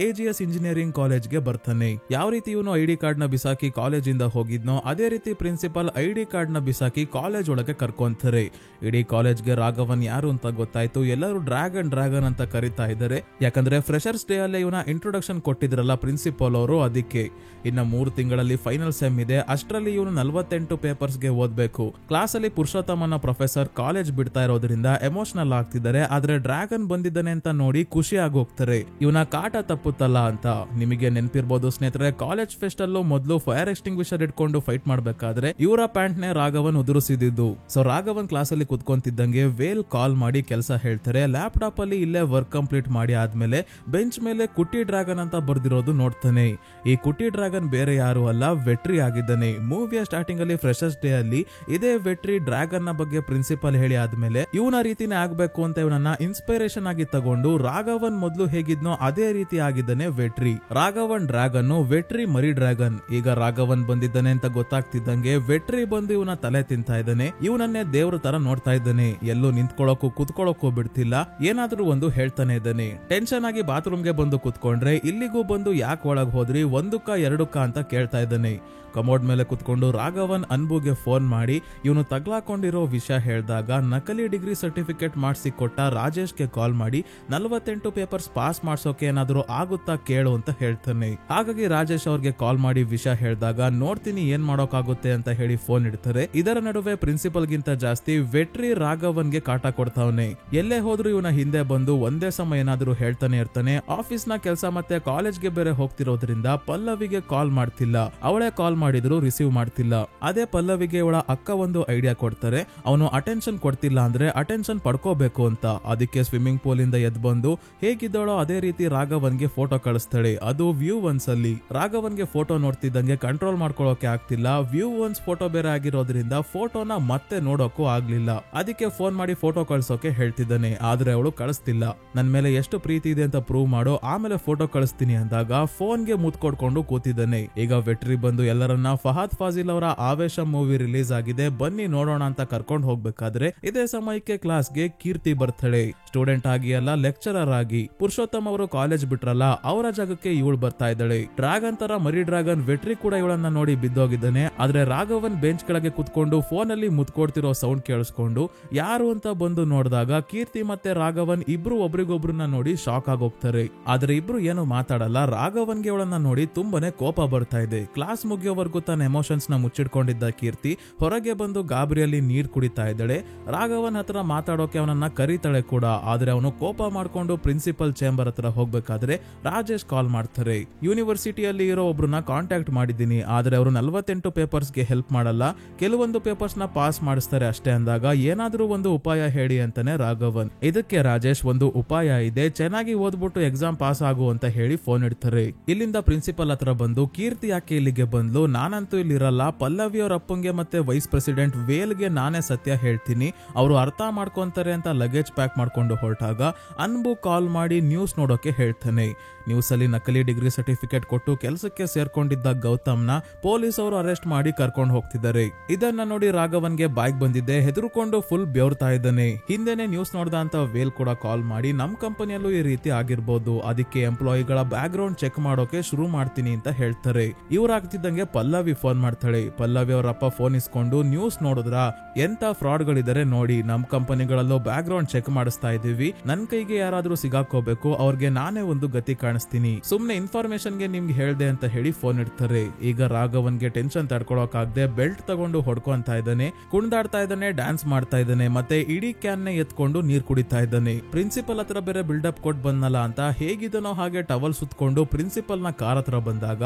A: AGS ಇಂಜಿನಿಯರಿಂಗ್ ಕಾಲೇಜ್ಗೆ ಬರ್ತಾನೆ. ಯಾವ ರೀತಿ ಇವನು ID ಕಾರ್ಡ್ ನ ಬಿಸಾಕಿ ಕಾಲೇಜಿಂದ ಹೋಗಿದ್ನೋ ಅದೇ ರೀತಿ ಪ್ರಿನ್ಸಿಪಲ್ ID ಕಾರ್ಡ್ ನ ಬಿಸಾಕಿ ಕಾಲೇಜ್ ಒಳಗೆ ಕರ್ಕೊಂತಾರೆ. ಇಡೀ ಕಾಲೇಜ್ಗೆ ರಾಘವನ್ ಯಾರು ಅಂತ ಗೊತ್ತಾಯ್ತು. ಎಲ್ಲರೂ ಡ್ರ್ಯಾಗನ್ ಅಂತ ಕರಿತಾ ಇದ್ದಾರೆ. ಯಾಕಂದ್ರೆ ಫ್ರೆಶರ್ಸ್ ಡೇ ಅಲ್ಲೇ ಇವನ ಇಂಟ್ರೊಡಕ್ಷನ್ ಕೊಟ್ಟಿದ್ರಲ್ಲ ಪ್ರಿನ್ಸಿಪಲ್ ಅವರು, ಅದಕ್ಕೆ. ಇನ್ನ 3 ತಿಂಗಳಲ್ಲಿ ಫೈನಲ್ ಸೆಮ್ ಇದೆ. ಅಷ್ಟರಲ್ಲಿ ಇವನು 48 ಪೇಪರ್ಸ್ ಗೆ ಓದ್ಬೇಕು. ಕ್ಲಾಸ್ ಅಲ್ಲಿ ಪುರುಷೋತ್ತಮನ ಪ್ರೊಫೆಸರ್ ಕಾಲೇಜ್ ಬಿಡ್ತಾ ಇರೋದ್ರಿಂದ ಎಮೋಷನಲ್ ಆಗ್ತಿದ್ದಾರೆ. ಆದ್ರೆ ಡ್ರ್ಯಾಗನ್ ಬಂದಿದ್ದಾನೆ ಅಂತ ನೋಡಿ ಖುಷಿ ಆಗೋಗ್ತಾರೆ. ಇವನ ಕಾಟ ತಪ್ಪುತ್ತಲ್ಲ ಅಂತ. ನಿಮಗೆ ನೆನಪಿರ್ಬೋದು ಸ್ನೇಹಿತರೆ, ಕಾಲೇಜ್ ಫೆಸ್ಟ್ ಅಲ್ಲೂ ಮೊದಲು ಫೈರ್ ಎಕ್ಸ್ಟಿಂಗ್ವಿಷರ್ ಇಟ್ಕೊಂಡು ಫೈಟ್ ಮಾಡ್ಬೇಕಾದ್ರೆ ಇವರ ಪ್ಯಾಂಟ್ ನೇ ರಾಘವನ್ ಉದುರಿಸಿದ್ದು. ಸೊ ರಾಘವನ್ ಕ್ಲಾಸ್ ಅಲ್ಲಿ ಕುತ್ಕೊಂತಿದ್ದಂಗೆ ವೇಲ್ ಕಾಲ್ ಮಾಡಿ ಕೆಲಸ ಹೇಳ್ತಾರೆ. ಲ್ಯಾಪ್ಟಾಪ್ ಅಲ್ಲಿ ಇಲ್ಲೇ ವರ್ಕ್ ಕಂಪ್ಲೀಟ್ ಮಾಡಿ ಆದ್ಮೇಲೆ ಬೆಂಚ್ ಮೇಲೆ ಕುಟ್ಟಿ ಡ್ರ್ಯಾಗನ್ ಅಂತ ಬರ್ದಿರೋದು ನೋಡ್ತಾನೆ. ಈ ಕುಟ್ಟಿ ಡ್ರ್ಯಾಗನ್ ಬೇರೆ ಯಾರು ಅಲ್ಲ, ವೆಟ್ರಿ ಆಗಿದ್ದಾನೆ. ಮೂವಿಯ ಸ್ಟಾರ್ಟಿಂಗ್ ಅಲ್ಲಿ ಫ್ರೆಶರ್ಸ್ ಡೇ ಅಲ್ಲಿ ಇದೇ ವೆಟ್ರಿ ಡ್ರ್ಯಾಗನ್ ನ ಬಗ್ಗೆ ಪ್ರಿನ್ಸಿಪಲ್ ಹೇಳಿ ಆದ್ಮೇಲೆ ಇವನ ರೀತಿನೇ ಆಗ್ಬೇಕು ಅಂತ ಇವನನ್ನ ಇನ್ಸ್ಪಿರೇಷನ್ ಆಗಿ ತಗೊಂಡು ರಾಘವನ್ ಮೊದಲು ಹೇಗಿದ್ನೋ ಅದೇ ರೀತಿ ಆಗಿದ್ದಾನೆ ವೆಟ್ರಿ. ರಾಘವನ್ ಡ್ರ್ಯಾಗನ್, ವೆಟ್ರಿ ಮರಿ ಡ್ರ್ಯಾಗನ್. ಈಗ ರಾಘವನ್ ಬಂದಿದ್ದಾನೆ ಅಂತ ಗೊತ್ತಾಗ್ತಿದ್ದಂಗೆ ವೆಟ್ರಿ ಬಂದು ಇವನ ತಲೆ ತಿಂತಾ ಇದ್ದಾನೆ. ಇವನನ್ನೇ ದೇವ್ರ ತರ ನೋಡ್ತಾ ಇದ್ದಾನೆ. ಎಲ್ಲೂ ನಿಂತ್ಕೊಳ್ಳೋಕು ಕುತ್ಕೊಳ್ಳೋಕು ಬಿಡ್ತಿಲ್ಲ. ಏನಾದ್ರೂ ಒಂದು ಹೇಳ್ತಾನೆ ಇದ್ದಾನೆ. ಟೆನ್ಷನ್ ಆಗಿ ಬಾತ್ರೂಮ್ ಗೆ ಬಂದು ಕುತ್ಕೊಂಡ್ರೆ ಇಲ್ಲಿಗೂ ಬಂದು ಯಾಕೆ ಒಳಗ್ ಹೋದ್ರಿ, 1ಕ್ಕ 2ಕ್ಕ ಅಂತ ಕೇಳ್ತಾ ಇದ್ದಾನೆ. ಕಮೋಡ್ ಮೇಲೆ ಕುತ್ಕೊಂಡು ರಾಘವನ್ ಅನ್ಬುಗೆ ಫೋನ್ ಮಾಡಿ ಇವನು ತಗ್ಲಾಕೊಂಡಿರೋ ವಿಷಯ ಹೇಳಿದಾಗ ನಕಲಿ ಡಿಗ್ರಿ ಸರ್ಟಿಫಿಕೇಟ್ ಮಾಡಿಸಿ ಕೊಟ್ಟ ರಾಜೇಶ್ಗೆ ಕಾಲ್ ಮಾಡಿ 48 ಪೇಪರ್ಸ್ ಪಾಸ್ ಮಾಡ್ಸೋಕೆ ಏನಾದ್ರು ಆಗುತ್ತಾ ಕೇಳು ಅಂತ ಹೇಳ್ತಾನೆ. ಹಾಗಾಗಿ ರಾಜೇಶ್ ಅವ್ರಿಗೆ ಕಾಲ್ ಮಾಡಿ ವಿಷಯ ಹೇಳಿದಾಗ ನೋಡ್ತೀನಿ ಏನ್ ಮಾಡೋಕಾಗುತ್ತೆ ಅಂತ ಹೇಳಿ ಫೋನ್ ಇಡ್ತಾರೆ. ಇದರ ನಡುವೆ ಪ್ರಿನ್ಸಿಪಲ್ ಗಿಂತ ಜಾಸ್ತಿ ವೆಟ್ರಿ ರಾಘವನ್ಗೆ ಕಾಟ ಕೊಡ್ತಾವನೆ. ಎಲ್ಲೇ ಹೋದ್ರು ಇವನ ಹಿಂದೆ ಬಂದು ಒಂದೇ ಸಮಯ ಏನಾದ್ರು ಹೇಳ್ತಾನೆ ಇರ್ತಾನೆ. ಆಫೀಸ್ ನ ಕೆಲಸ ಮತ್ತೆ ಕಾಲೇಜ್ಗೆ ಬೇರೆ ಹೋಗ್ತಿರೋದ್ರಿಂದ ಪಲ್ಲವಿಗೆ ಕಾಲ್ ಮಾಡ್ತಿಲ್ಲ. ಅವಳೇ ಕಾಲ್ ಮಾಡಿದ್ರು ರಿಸೀವ್ ಮಾಡ್ತಿಲ್ಲ. ಅದೇ ಪಲ್ಲವಿಗೆ ಇವಳ ಅಕ್ಕ ಒಂದು ಐಡಿಯಾ ಕೊಡ್ತಾರೆ. ಅವನು ಅಟೆನ್ಷನ್ ಕೊಡ್ತಿಲ್ಲ ಅಂದ್ರೆ ಅಟೆನ್ಷನ್ ಪಡ್ಕೋಬೇಕು ಅಂತ. ಅದಕ್ಕೆ ಸ್ವಿಮ್ಮಿಂಗ್ ಪೂಲ್ ಇಂದ ಎದ್ ಬಂದು ಹೇಗಿದ್ದಾಳೋ ಅದೇ ರೀತಿ ರಾಘವನ್ಗೆ ಫೋಟೋ ಕಳಿಸ್ತಾಳೆ. ಅದು ವ್ಯೂ ಒನ್ಸ್ ಅಲ್ಲಿ. ರಾಘವನ್ಗೆ ಫೋಟೋ ನೋಡ್ತಿದ್ದಂಗೆ ಕಂಟ್ರೋಲ್ ಮಾಡ್ಕೊಳ್ಳೋಕೆ ಆಗ್ತಿಲ್ಲ. ವ್ಯೂ ಒನ್ಸ್ ಫೋಟೋ ಬೇರೆ ಆಗಿರೋದ್ರಿಂದ ಫೋಟೋನ ಮತ್ತೆ ನೋಡೋಕು ಆಗ್ಲಿಲ್ಲ. ಅದಕ್ಕೆ ಫೋನ್ ಮಾಡಿ ಫೋಟೋ ಕಳ್ಸೋಕೆ ಹೇಳ್ತಿದ್ದಾನೆ. ಆದ್ರೆ ಅವಳು ಕಳಿಸ್ತಿಲ್ಲ. ನನ್ ಮೇಲೆ ಎಷ್ಟು ಪ್ರೀತಿ ಇದೆ ಅಂತ ಪ್ರೂವ್ ಮಾಡೋ, ಆಮೇಲೆ ಫೋಟೋ ಕಳಿಸ್ತೀನಿ ಅಂದಾಗ ಫೋನ್ಗೆ ಮುತ್ಕೊಡ್ಕೊಂಡು ಕೂತಿದ್ದಾನೆ. ಈಗ ವೆಟ್ರಿ ಬಂದು ಎಲ್ಲರನ್ನ ಫಹದ್ ಫಾಜಿಲ್ ಅವರ ಆವೇಶ ಮೂವಿ ರಿಲೀಸ್ ಆಗಿದೆ ಬನ್ನಿ ನೋಡೋಣ ಅಂತ ಕರ್ಕೊಂಡು ಹೋಗ್ಬೇಕಾದ್ರೆ ಇದೇ ಸಮಯಕ್ಕೆ ಕ್ಲಾಸ್ಗೆ ಕೀರ್ತಿ ಬರ್ತಾಳೆ. ಸ್ಟೂಡೆಂಟ್ ಆಗಿ ಅಲ್ಲ, ಲೆಕ್ಚರರ್ ಆಗಿ. ಪುರುಷೋತ್ತಮ್ ಅವರು ಕಾಲೇಜ್ ಬಿಟ್ರಲ್ಲ, ಅವರ ಜಾಗಕ್ಕೆ ಇವಳು ಬರ್ತಾ ಇದ್ದಾಳೆ. ಡ್ರ್ಯಾಗನ್ ತರ ಮರಿ ಡ್ರ್ಯಾಗನ್ ವೆಟ್ರಿ ಕೂಡ ಇವಳನ್ನ ನೋಡಿ ಬಿದ್ದೋಗಿದ್ದಾನೆ. ಆದ್ರೆ ರಾಘವನ್ ಬೆಂಚ್ ಕೆಳಗೆ ಕುತ್ಕೊಂಡು ಫೋನ್ ಅಲ್ಲಿ ಮುತ್ಕೊಡ್ತಿರೋ ಸೌಂಡ್ ಕೇಳಿಸ್ಕೊಂಡು ಯಾರು ಅಂತ ಬಂದು ನೋಡಿದಾಗ ಕೀರ್ತಿ ಮತ್ತೆ ರಾಘವನ್ ಇಬ್ರು ಒಬ್ರಿಗೊಬ್ರನ್ನ ನೋಡಿ ಶಾಕ್ ಆಗೋಗ್ತಾರೆ. ಆದ್ರೆ ಇಬ್ರು ಏನು ಮಾತಾಡಲ್ಲ. ರಾಘವನ್ಗೆ ಅವಳನ್ನ ನೋಡಿ ತುಂಬಾನೇ ಕೋಪ ಬರ್ತಾ ಇದೆ. ಕ್ಲಾಸ್ ಮುಗಿಯೋವರೆಗೂ ತನ್ನ ಎಮೋಷನ್ಸ್ ನ ಮುಚ್ಚಿಟ್ಕೊಂಡಿದ್ದ ಕೀರ್ತಿ ಹೊರಗೆ ಬಂದು ಗಾಬರಿಯಲ್ಲಿ ನೀರ್ ಕುಡಿತಾ ಇದ್ದಾಳೆ. ರಾಘವನ್ ಹತ್ರ ಮಾತಾಡೋಕೆ ಅವನನ್ನ ಕರೀತಾಳೆ ಕೂಡ. ಆದ್ರೆ ಅವನು ಕೋಪ ಮಾಡ್ಕೊಂಡು ಪ್ರಿನ್ಸಿಪಲ್ ಚೇಂಬರ್ ಹತ್ರ ಹೋಗ್ಬೇಕಾದ್ರೆ ರಾಜೇಶ್ ಕಾಲ್ ಮಾಡ್ತಾರೆ. ಯೂನಿವರ್ಸಿಟಿಯಲ್ಲಿ ಇರೋ ಒಬ್ರನ್ನ ಕಾಂಟ್ಯಾಕ್ಟ್ ಮಾಡಿದ್ದೀನಿ, ಆದ್ರೆ ಅವರು 48 ಪೇಪರ್ಸ್ ಗೆ ಹೆಲ್ಪ್ ಮಾಡಲ್ಲ, ಕೆಲವೊಂದು ಪೇಪರ್ಸ್ ನ ಪಾಸ್ ಮಾಡಿಸ್ತಾರೆ ಅಷ್ಟೇ ಅಂದಾಗ ಏನಾದ್ರೂ ಒಂದು ಉಪಾಯ ಹೇಳಿ ಅಂತಾನೆ ರಾಘವನ್. ಇದಕ್ಕೆ ರಾಜೇಶ್ ಒಂದು ಉಪಾಯ ಇದೆ, ಚೆನ್ನಾಗಿ ಓದ್ಬಿಟ್ಟು ಎಕ್ಸಾಮ್ ಪಾಸ್ ಆಗು ಅಂತ ಹೇಳಿ ಫೋನ್ ಇಡ್ತಾರೆ. ಇಲ್ಲಿಂದ ಪ್ರಿನ್ಸಿಪಲ್ ಹತ್ರ ಬಂದು ಕೀರ್ತಿ ಯಾಕೆ ಇಲ್ಲಿಗೆ ಬಂದ್ಲು, ನಾನಂತೂ ಇಲ್ಲಿರಲ್ಲ, ಪಲ್ಲವಿ ಅವ್ರ ಅಪ್ಪಂಗೆ ಮತ್ತೆ ವೈಸ್ ಪ್ರೆಸಿಡೆಂಟ್ ವೇಲ್ಗೆ ನಾನೇ ಸತ್ಯ ಹೇಳ್ತೀನಿ, ಅವರು ಅರ್ಥ ಮಾಡ್ಕೊಂತಾರೆ ಅಂತ ಲಗೇಜ್ ಪ್ಯಾಕ್ ಮಾಡ್ಕೊಂಡು ಹೊರಟಾಗ ಅನ್ಬು ಕಾಲ್ ಮಾಡಿ ನ್ಯೂಸ್ ನೋಡೋಕೆ ಹೇಳ್ತಾನೆ. ನ್ಯೂಸ್ ಅಲ್ಲಿ ನಕಲಿ ಡಿಗ್ರಿ ಸರ್ಟಿಫಿಕೇಟ್ ಕೊಟ್ಟು ಕೆಲಸಕ್ಕೆ ಸೇರ್ಕೊಂಡಿದ್ದ ಗೌತಮ್ನ ಪೊಲೀಸ್ ಅವರು ಅರೆಸ್ಟ್ ಮಾಡಿ ಕರ್ಕೊಂಡು ಹೋಗ್ತಿದ್ದಾರೆ. ಇದನ್ನ ನೋಡಿ ರಾಘವನ್ಗೆ ಬಾಯ್ಗ್ ಬಂದಿದ್ದೆ, ಹೆದರ್ಕೊಂಡು ಫುಲ್ ಬೆವರ್ತಾ ಇದ್ದಾನೆ. ಹಿಂದೆನೆ ನ್ಯೂಸ್ ನೋಡ್ದ ಅಂತ ವೇಲ್ ಕೂಡ ಕಾಲ್ ಮಾಡಿ ನಮ್ ಕಂಪನಿಯಲ್ಲೂ ಈ ರೀತಿ ಆಗಿರ್ಬೋದು, ಅದಕ್ಕೆ ಎಂಪ್ಲಾಯಿಗಳ ಬ್ಯಾಕ್ ಗ್ರೌಂಡ್ ಚೆಕ್ ಮಾಡೋಕೆ ಶುರು ಮಾಡ್ತೀನಿ ಅಂತ ಹೇಳ್ತಾರೆ. ಇವ್ರು ಆಗ್ತಿದ್ದಂಗೆ ಪಲ್ಲವಿ ಫೋನ್ ಮಾಡ್ತಾಳೆ. ಪಲ್ಲವಿ ಅವರಪ್ಪ ಫೋನ್ ಇಸ್ಕೊಂಡು ನ್ಯೂಸ್ ನೋಡಿದ್ರ ಎಂತ ಫ್ರಾಡ್ ಗಳಿದ್ದಾರೆ ನೋಡಿ, ನಮ್ ಕಂಪನಿಗಳಲ್ಲೂ ಬ್ಯಾಕ್ ಗ್ರೌಂಡ್ ಚೆಕ್ ಮಾಡಿಸ್ತಾ ಇದೀವಿ, ನನ್ ಕೈಗೆ ಯಾರಾದ್ರೂ ಸಿಗಾಕೋಬೇಕು, ಅವ್ರಿಗೆ ನಾನೇ ಒಂದು ಗತಿ ಕಾಣಿಸ್ತೀನಿ, ಸುಮ್ನೆ ಇನ್ಫಾರ್ಮೇಶನ್ ಗೆ ನಿಮ್ಗೆ ಹೇಳ್ದೆ ಅಂತ ಹೇಳಿ ಫೋನ್ ಇಡ್ತಾರೆ. ಈಗ ರಾಘವನ್ಗೆ ಟೆನ್ಷನ್ ತಡ್ಕೊಳಕಾಗದೆ ಬೆಲ್ಟ್ ತಗೊಂಡು ಹೊಡ್ಕೊಂತಾ ಇದ್ದಾನೆ, ಕುಣಿದಾಡ್ತಾ ಇದ್ದಾನೆ, ಡ್ಯಾನ್ಸ್ ಮಾಡ್ತಾ ಇದ್ದಾನೆ, ಮತ್ತೆ ಇಡೀ ಕ್ಯಾನ್ ನ ಎತ್ಕೊಂಡು ನೀರ್ ಕುಡಿತಾ ಇದ್ದಾನೆ. ಪ್ರಿನ್ಸಿಪಲ್ ಹತ್ರ ಬೇರೆ ಬಿಲ್ಡಪ್ ಕೊಟ್ ಬಂದಲ್ಲ ಅಂತ ಹೇಗಿದನೋ ಹಾಗೆ ಟವಲ್ ಸುತ್ಕೊಂಡು ಪ್ರಿನ್ಸಿಪಲ್ ನ ಕಾರ್ ಹತ್ರ ಬಂದಾಗ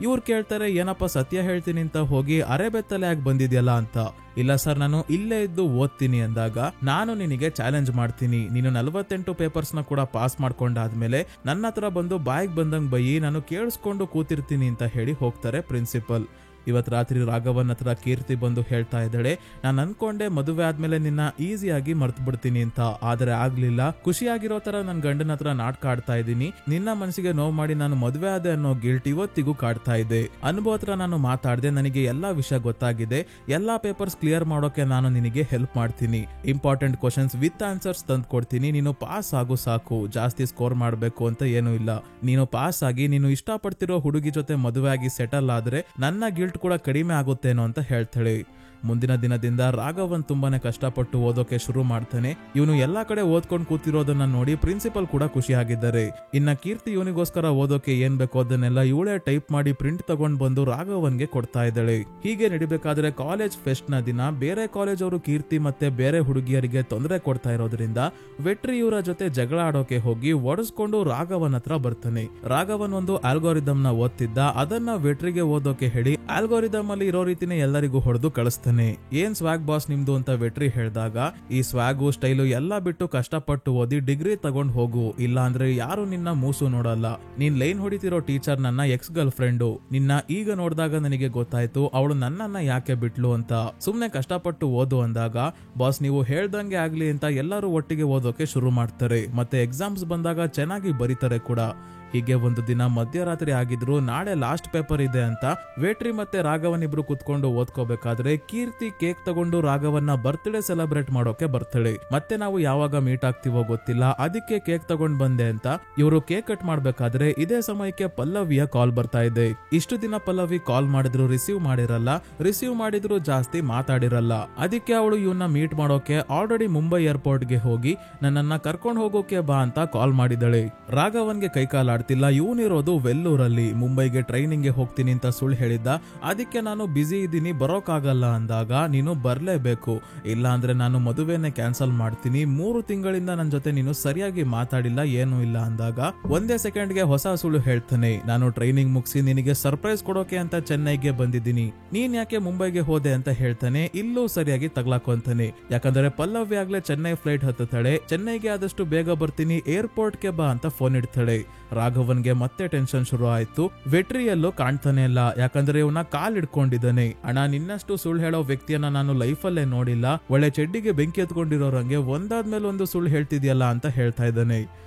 A: ಇವ್ರು ಕೇಳ್ತಾರೆ, ಏನಪ್ಪ ಸತ್ಯ ಹೇಳ್ತೀನಿ ಅಂತ ಹೋಗಿ ಅರೆಬೆತ್ತಲೆ ಆಗಿ ಬಂದಿದ್ಯಲ್ಲ ಅಂತ. ಇಲ್ಲ ಸರ್, ನಾನು ಇಲ್ಲೇ ಇದ್ದು ಓದ್ತೀನಿ ಅಂದಾಗ ನಾನು ನಿನಗೆ ಚಾಲೆಂಜ್ ಮಾಡ್ತೀನಿ, ನೀನು 48 ಪೇಪರ್ಸ್ ನ ಕೂಡ ಪಾಸ್ ಮಾಡ್ಕೊಂಡಾದ್ಮೇಲೆ ನನ್ನ ಹತ್ರ ಬಂದು ಬಾಯಿಗೆ ಬಂದಂಗ್ ಬೈಯಿ, ನಾನು ಕೇಳಿಸ್ಕೊಂಡು ಕೂತಿರ್ತೀನಿ ಅಂತ ಹೇಳಿ ಹೋಗ್ತಾರೆ ಪ್ರಿನ್ಸಿಪಲ್. ಇವತ್ ರಾತ್ರಿ ರಾಘವನ್ ಹತ್ರ ಕೀರ್ತಿ ಬಂದು ಹೇಳ್ತಾ ಇದ್ದಾಳೆ, ನಾನು ಅನ್ಕೊಂಡೆ ಮದುವೆ ಆದ್ಮೇಲೆ ನಿನ್ನ ಈಸಿಯಾಗಿ ಮರ್ತು ಬಿಡ್ತೀನಿ ಅಂತ, ಆದ್ರೆ ಆಗ್ಲಿಲ್ಲ, ಖುಷಿಯಾಗಿರೋ ತರ ನನ್ ಗಂಡನ ಹತ್ರ ನಾಟಕ ಆಡ್ತಾ ಇದ್ದೀನಿ, ನಿನ್ನ ಮನಸ್ಸಿಗೆ ನೋವು ಮಾಡಿ ನಾನು ಮದುವೆ ಆದೆ ಅನ್ನೋ ಗಿಲ್ಟ್ ಇವತ್ತಿಗೂ ಕಾಡ್ತಾ ಇದೆ. ಅನುಭವ ಹತ್ರ ನಾನು ಮಾತಾಡ್ದೆ, ನನಗೆ ಎಲ್ಲಾ ವಿಷಯ ಗೊತ್ತಾಗಿದೆ, ಎಲ್ಲಾ ಪೇಪರ್ಸ್ ಕ್ಲಿಯರ್ ಮಾಡೋಕೆ ನಾನು ನಿನಗೆ ಹೆಲ್ಪ್ ಮಾಡ್ತೀನಿ, ಇಂಪಾರ್ಟೆಂಟ್ ಕ್ವಶನ್ಸ್ ವಿತ್ ಆನ್ಸರ್ಸ್ ತಂದು ಕೊಡ್ತೀನಿ, ನೀನು ಪಾಸ್ ಆಗು ಸಾಕು, ಜಾಸ್ತಿ ಸ್ಕೋರ್ ಮಾಡ್ಬೇಕು ಅಂತ ಏನು ಇಲ್ಲ, ನೀನು ಪಾಸ್ ಆಗಿ ನೀನು ಇಷ್ಟಪಡ್ತಿರೋ ಹುಡುಗಿ ಜೊತೆ ಮದುವೆ ಆಗಿ ಸೆಟಲ್ ಆದ್ರೆ ನನ್ನ ಗಿಲ್ಟ್ ಕೂಡ ಕಡಿಮೆ ಆಗುತ್ತೇನೋ ಅಂತ ಹೇಳ್ತಾಳೆ. ಮುಂದಿನ ದಿನದಿಂದ ರಾಘವನ್ ತುಂಬಾನೇ ಕಷ್ಟಪಟ್ಟು ಓದೋಕೆ ಶುರು ಮಾಡ್ತಾನೆ. ಇವನು ಎಲ್ಲಾ ಕಡೆ ಓದ್ಕೊಂಡು ಕೂತಿರೋದನ್ನ ನೋಡಿ ಪ್ರಿನ್ಸಿಪಲ್ ಕೂಡ ಖುಷಿಯಾಗಿದ್ದಾರೆ. ಇನ್ನ ಕೀರ್ತಿ ಇವನಿಗೋಸ್ಕರ ಓದೋಕೆ ಏನ್ ಬೇಕೋ ಅದನ್ನೆಲ್ಲ ಇವಳೇ ಟೈಪ್ ಮಾಡಿ ಪ್ರಿಂಟ್ ತಗೊಂಡ್ ಬಂದು ರಾಘವನ್ಗೆ ಕೊಡ್ತಾ ಇದ್ದಾಳೆ. ಹೀಗೆ ನಡಿಬೇಕಾದ್ರೆ ಕಾಲೇಜ್ ಫೆಸ್ಟ್ ನ ದಿನ ಬೇರೆ ಕಾಲೇಜ್ ಅವರು ಕೀರ್ತಿ ಮತ್ತೆ ಬೇರೆ ಹುಡುಗಿಯರಿಗೆ ತೊಂದರೆ ಕೊಡ್ತಾ ಇರೋದ್ರಿಂದ ವೆಟ್ರಿ ಇವರ ಜೊತೆ ಜಗಳ ಆಡೋಕೆ ಹೋಗಿ ಒಡಿಸ್ಕೊಂಡು ರಾಘವನ್ ಹತ್ರ ಬರ್ತಾನೆ. ರಾಘವನ್ ಒಂದು ಆಲ್ಗೋರಿದಮ್ ನ ಓದ್ತಿದ್ದ, ಅದನ್ನ ವೆಟ್ರಿಗೆ ಓದೋಕೆ ಹೇಳಿ ಆಲ್ಗೋರಿದಮ್ ಅಲ್ಲಿ ಇರೋ ರೀತಿನೇ ಎಲ್ಲರಿಗೂ ಹೊಡೆದು ಕಳಿಸ್ತಾನೆ. ಏನ್ ಸ್ವಾಗ್ ಬಾಸ್ ನಿಮ್ದು ಅಂತ ವೆಟ್ರಿ ಹೇಳಿದಾಗ, ಈ ಸ್ವಾಗು ಸ್ಟೈಲು ಎಲ್ಲಾ ಬಿಟ್ಟು ಕಷ್ಟಪಟ್ಟು ಓದಿ ಡಿಗ್ರಿ ತಗೊಂಡ್ ಹೋಗು, ಇಲ್ಲ ಅಂದ್ರೆ ಯಾರು ನಿನ್ನ ಮೂಸು ನೋಡಲ್ಲ, ನೀನ್ ಲೈನ್ ಹೊಡಿತಿರೋ ಟೀಚರ್ ನನ್ನ ಎಕ್ಸ್ ಗರ್ಲ್ ಫ್ರೆಂಡು, ನಿನ್ನ ಈಗ ನೋಡಿದಾಗ ನನಗೆ ಗೊತ್ತಾಯ್ತು ಅವಳು ನನ್ನನ್ನ ಯಾಕೆ ಬಿಟ್ಲು ಅಂತ, ಸುಮ್ನೆ ಕಷ್ಟಪಟ್ಟು ಓದು ಅಂದಾಗ, ಬಾಸ್ ನೀವು ಹೇಳ್ದಂಗೆ ಆಗ್ಲಿ ಅಂತ ಎಲ್ಲರೂ ಒಟ್ಟಿಗೆ ಓದೋಕೆ ಶುರು ಮಾಡ್ತಾರೆ. ಮತ್ತೆ ಎಕ್ಸಾಮ್ಸ್ ಬಂದಾಗ ಚೆನ್ನಾಗಿ ಬರೀತಾರೆ ಕೂಡ. ಹೀಗೆ ಒಂದು ದಿನ ಮಧ್ಯರಾತ್ರಿ ಆಗಿದ್ರು, ನಾಳೆ ಲಾಸ್ಟ್ ಪೇಪರ್ ಇದೆ ಅಂತ ವೇಟ್ರಿ ಮತ್ತೆ ರಾಘವನ್ ಇಬ್ರು ಕುತ್ಕೊಂಡು ಓದ್ಕೋಬೇಕಾದ್ರೆ ಕೀರ್ತಿ ಕೇಕ್ ತಗೊಂಡು ರಾಘವನ್ನ ಬರ್ತ್ಡೇ ಸೆಲೆಬ್ರೇಟ್ ಮಾಡೋಕೆ ಬರ್ತಾಳೆ. ಮತ್ತೆ ನಾವು ಯಾವಾಗ ಮೀಟ್ ಆಗ್ತೀವೋ ಗೊತ್ತಿಲ್ಲ, ಅದಕ್ಕೆ ಕೇಕ್ ತಗೊಂಡ್ ಬಂದೆ ಅಂತ ಇವರು ಕೇಕ್ ಕಟ್ ಮಾಡ್ಬೇಕಾದ್ರೆ ಇದೇ ಸಮಯಕ್ಕೆ ಪಲ್ಲವಿಯ ಕಾಲ್ ಬರ್ತಾ ಇದೆ. ಇಷ್ಟು ದಿನ ಪಲ್ಲವಿ ಕಾಲ್ ಮಾಡಿದ್ರು ರಿಸೀವ್ ಮಾಡಿರಲ್ಲ, ರಿಸೀವ್ ಮಾಡಿದ್ರು ಜಾಸ್ತಿ ಮಾತಾಡಿರಲ್ಲ. ಅದಕ್ಕೆ ಅವಳು ಇವನ್ನ ಮೀಟ್ ಮಾಡೋಕೆ ಆಲ್ರೆಡಿ ಮುಂಬೈ ಏರ್ಪೋರ್ಟ್ ಗೆ ಹೋಗಿ ನನ್ನನ್ನ ಕರ್ಕೊಂಡು ಹೋಗೋಕೆ ಬಾ ಅಂತ ಕಾಲ್ ಮಾಡಿದಳೆ. ರಾಘವನ್ಗೆ ಕೈಕಾಲಾಡ್ತಿಲ್ಲ, ಇವನಿರೋದು ವೆಲ್ಲೂರಲ್ಲಿ, ಮುಂಬೈಗೆ ಟ್ರೈನಿಂಗ್ ಗೆ ಹೋಗ್ತೀನಿ ಅಂತ ಸುಳ್ಳು ಹೇಳಿದ್ದ. ಅದಕ್ಕೆ ನಾನು ಬಿಸಿ ಇದ್ದೀನಿ, ಬರೋಕಾಗಲ್ಲ ಅಂದಾಗ ನೀನು ಬರ್ಲೇಬೇಕು, ಇಲ್ಲ ಅಂದ್ರೆ ನಾನು ಮದುವೆನೆ ಕ್ಯಾನ್ಸಲ್ ಮಾಡ್ತೀನಿ, 3 ತಿಂಗಳಿಂದ ನನ್ನ ಜೊತೆ ನೀನು ಸರಿಯಾಗಿ ಮಾತಾಡಿಲ್ಲ, ಏನು ಇಲ್ಲ ಅಂದಾಗ ಒಂದೇ ಸೆಕೆಂಡ್ಗೆ ಹೊಸ ಸುಳ್ಳು ಹೇಳ್ತಾನೆ. ನಾನು ಟ್ರೈನಿಂಗ್ ಮುಗಿಸಿ ನಿನಗೆ ಸರ್ಪ್ರೈಸ್ ಕೊಡೋಕೆ ಅಂತ ಚೆನ್ನೈಗೆ ಬಂದಿದ್ದೀನಿ, ನೀನ್ ಯಾಕೆ ಮುಂಬೈಗೆ ಹೋದೆ ಅಂತ ಹೇಳ್ತಾನೆ. ಇಲ್ಲೂ ಸರಿಯಾಗಿ ತಗ್ಲಾಕೊಂತಾನೆ, ಯಾಕಂದ್ರೆ ಪಲ್ಲವಿ ಆಗ್ಲೇ ಚೆನ್ನೈ ಫ್ಲೈಟ್ ಹತ್ತುತ್ತಾಳೆ. ಚೆನ್ನೈಗೆ ಆದಷ್ಟು ಬೇಗ ಬರ್ತೀನಿ, ಏರ್ಪೋರ್ಟ್ ಗೆ ಬಾ ಅಂತ ಫೋನ್ ಇಡ್ತಾಳೆ. ರಾಘವನ್ಗೆ ಮತ್ತೆ ಟೆನ್ಷನ್ ಶುರು ಆಯ್ತು. ವೆಟ್ರಿಯಲ್ಲೂ ಕಾಣ್ತಾನೆ ಇಲ್ಲ, ಯಾಕಂದ್ರೆ ಇವನ ಕಾಲ್ ಇಡ್ಕೊಂಡಿದ್ದಾನೆ. ಅಣ್ಣ, ನಿನ್ನಷ್ಟು ಸುಳ್ಳು ಹೇಳೋ ವ್ಯಕ್ತಿಯನ್ನ ನಾನು ಲೈಫಲ್ಲೇ ನೋಡಿಲ್ಲ, ಒಳ್ಳೆ ಚೆಡ್ಡಿಗೆ ಬೆಂಕಿ ಎತ್ಕೊಂಡಿರೋರಂಗೆ ಒಂದಾದ್ಮೇಲೆ ಒಂದು ಸುಳ್ಳು ಹೇಳ್ತಿದ್ಯಲ್ಲ ಅಂತ ಹೇಳ್ತಾ ಇದ್ದಾನೆ.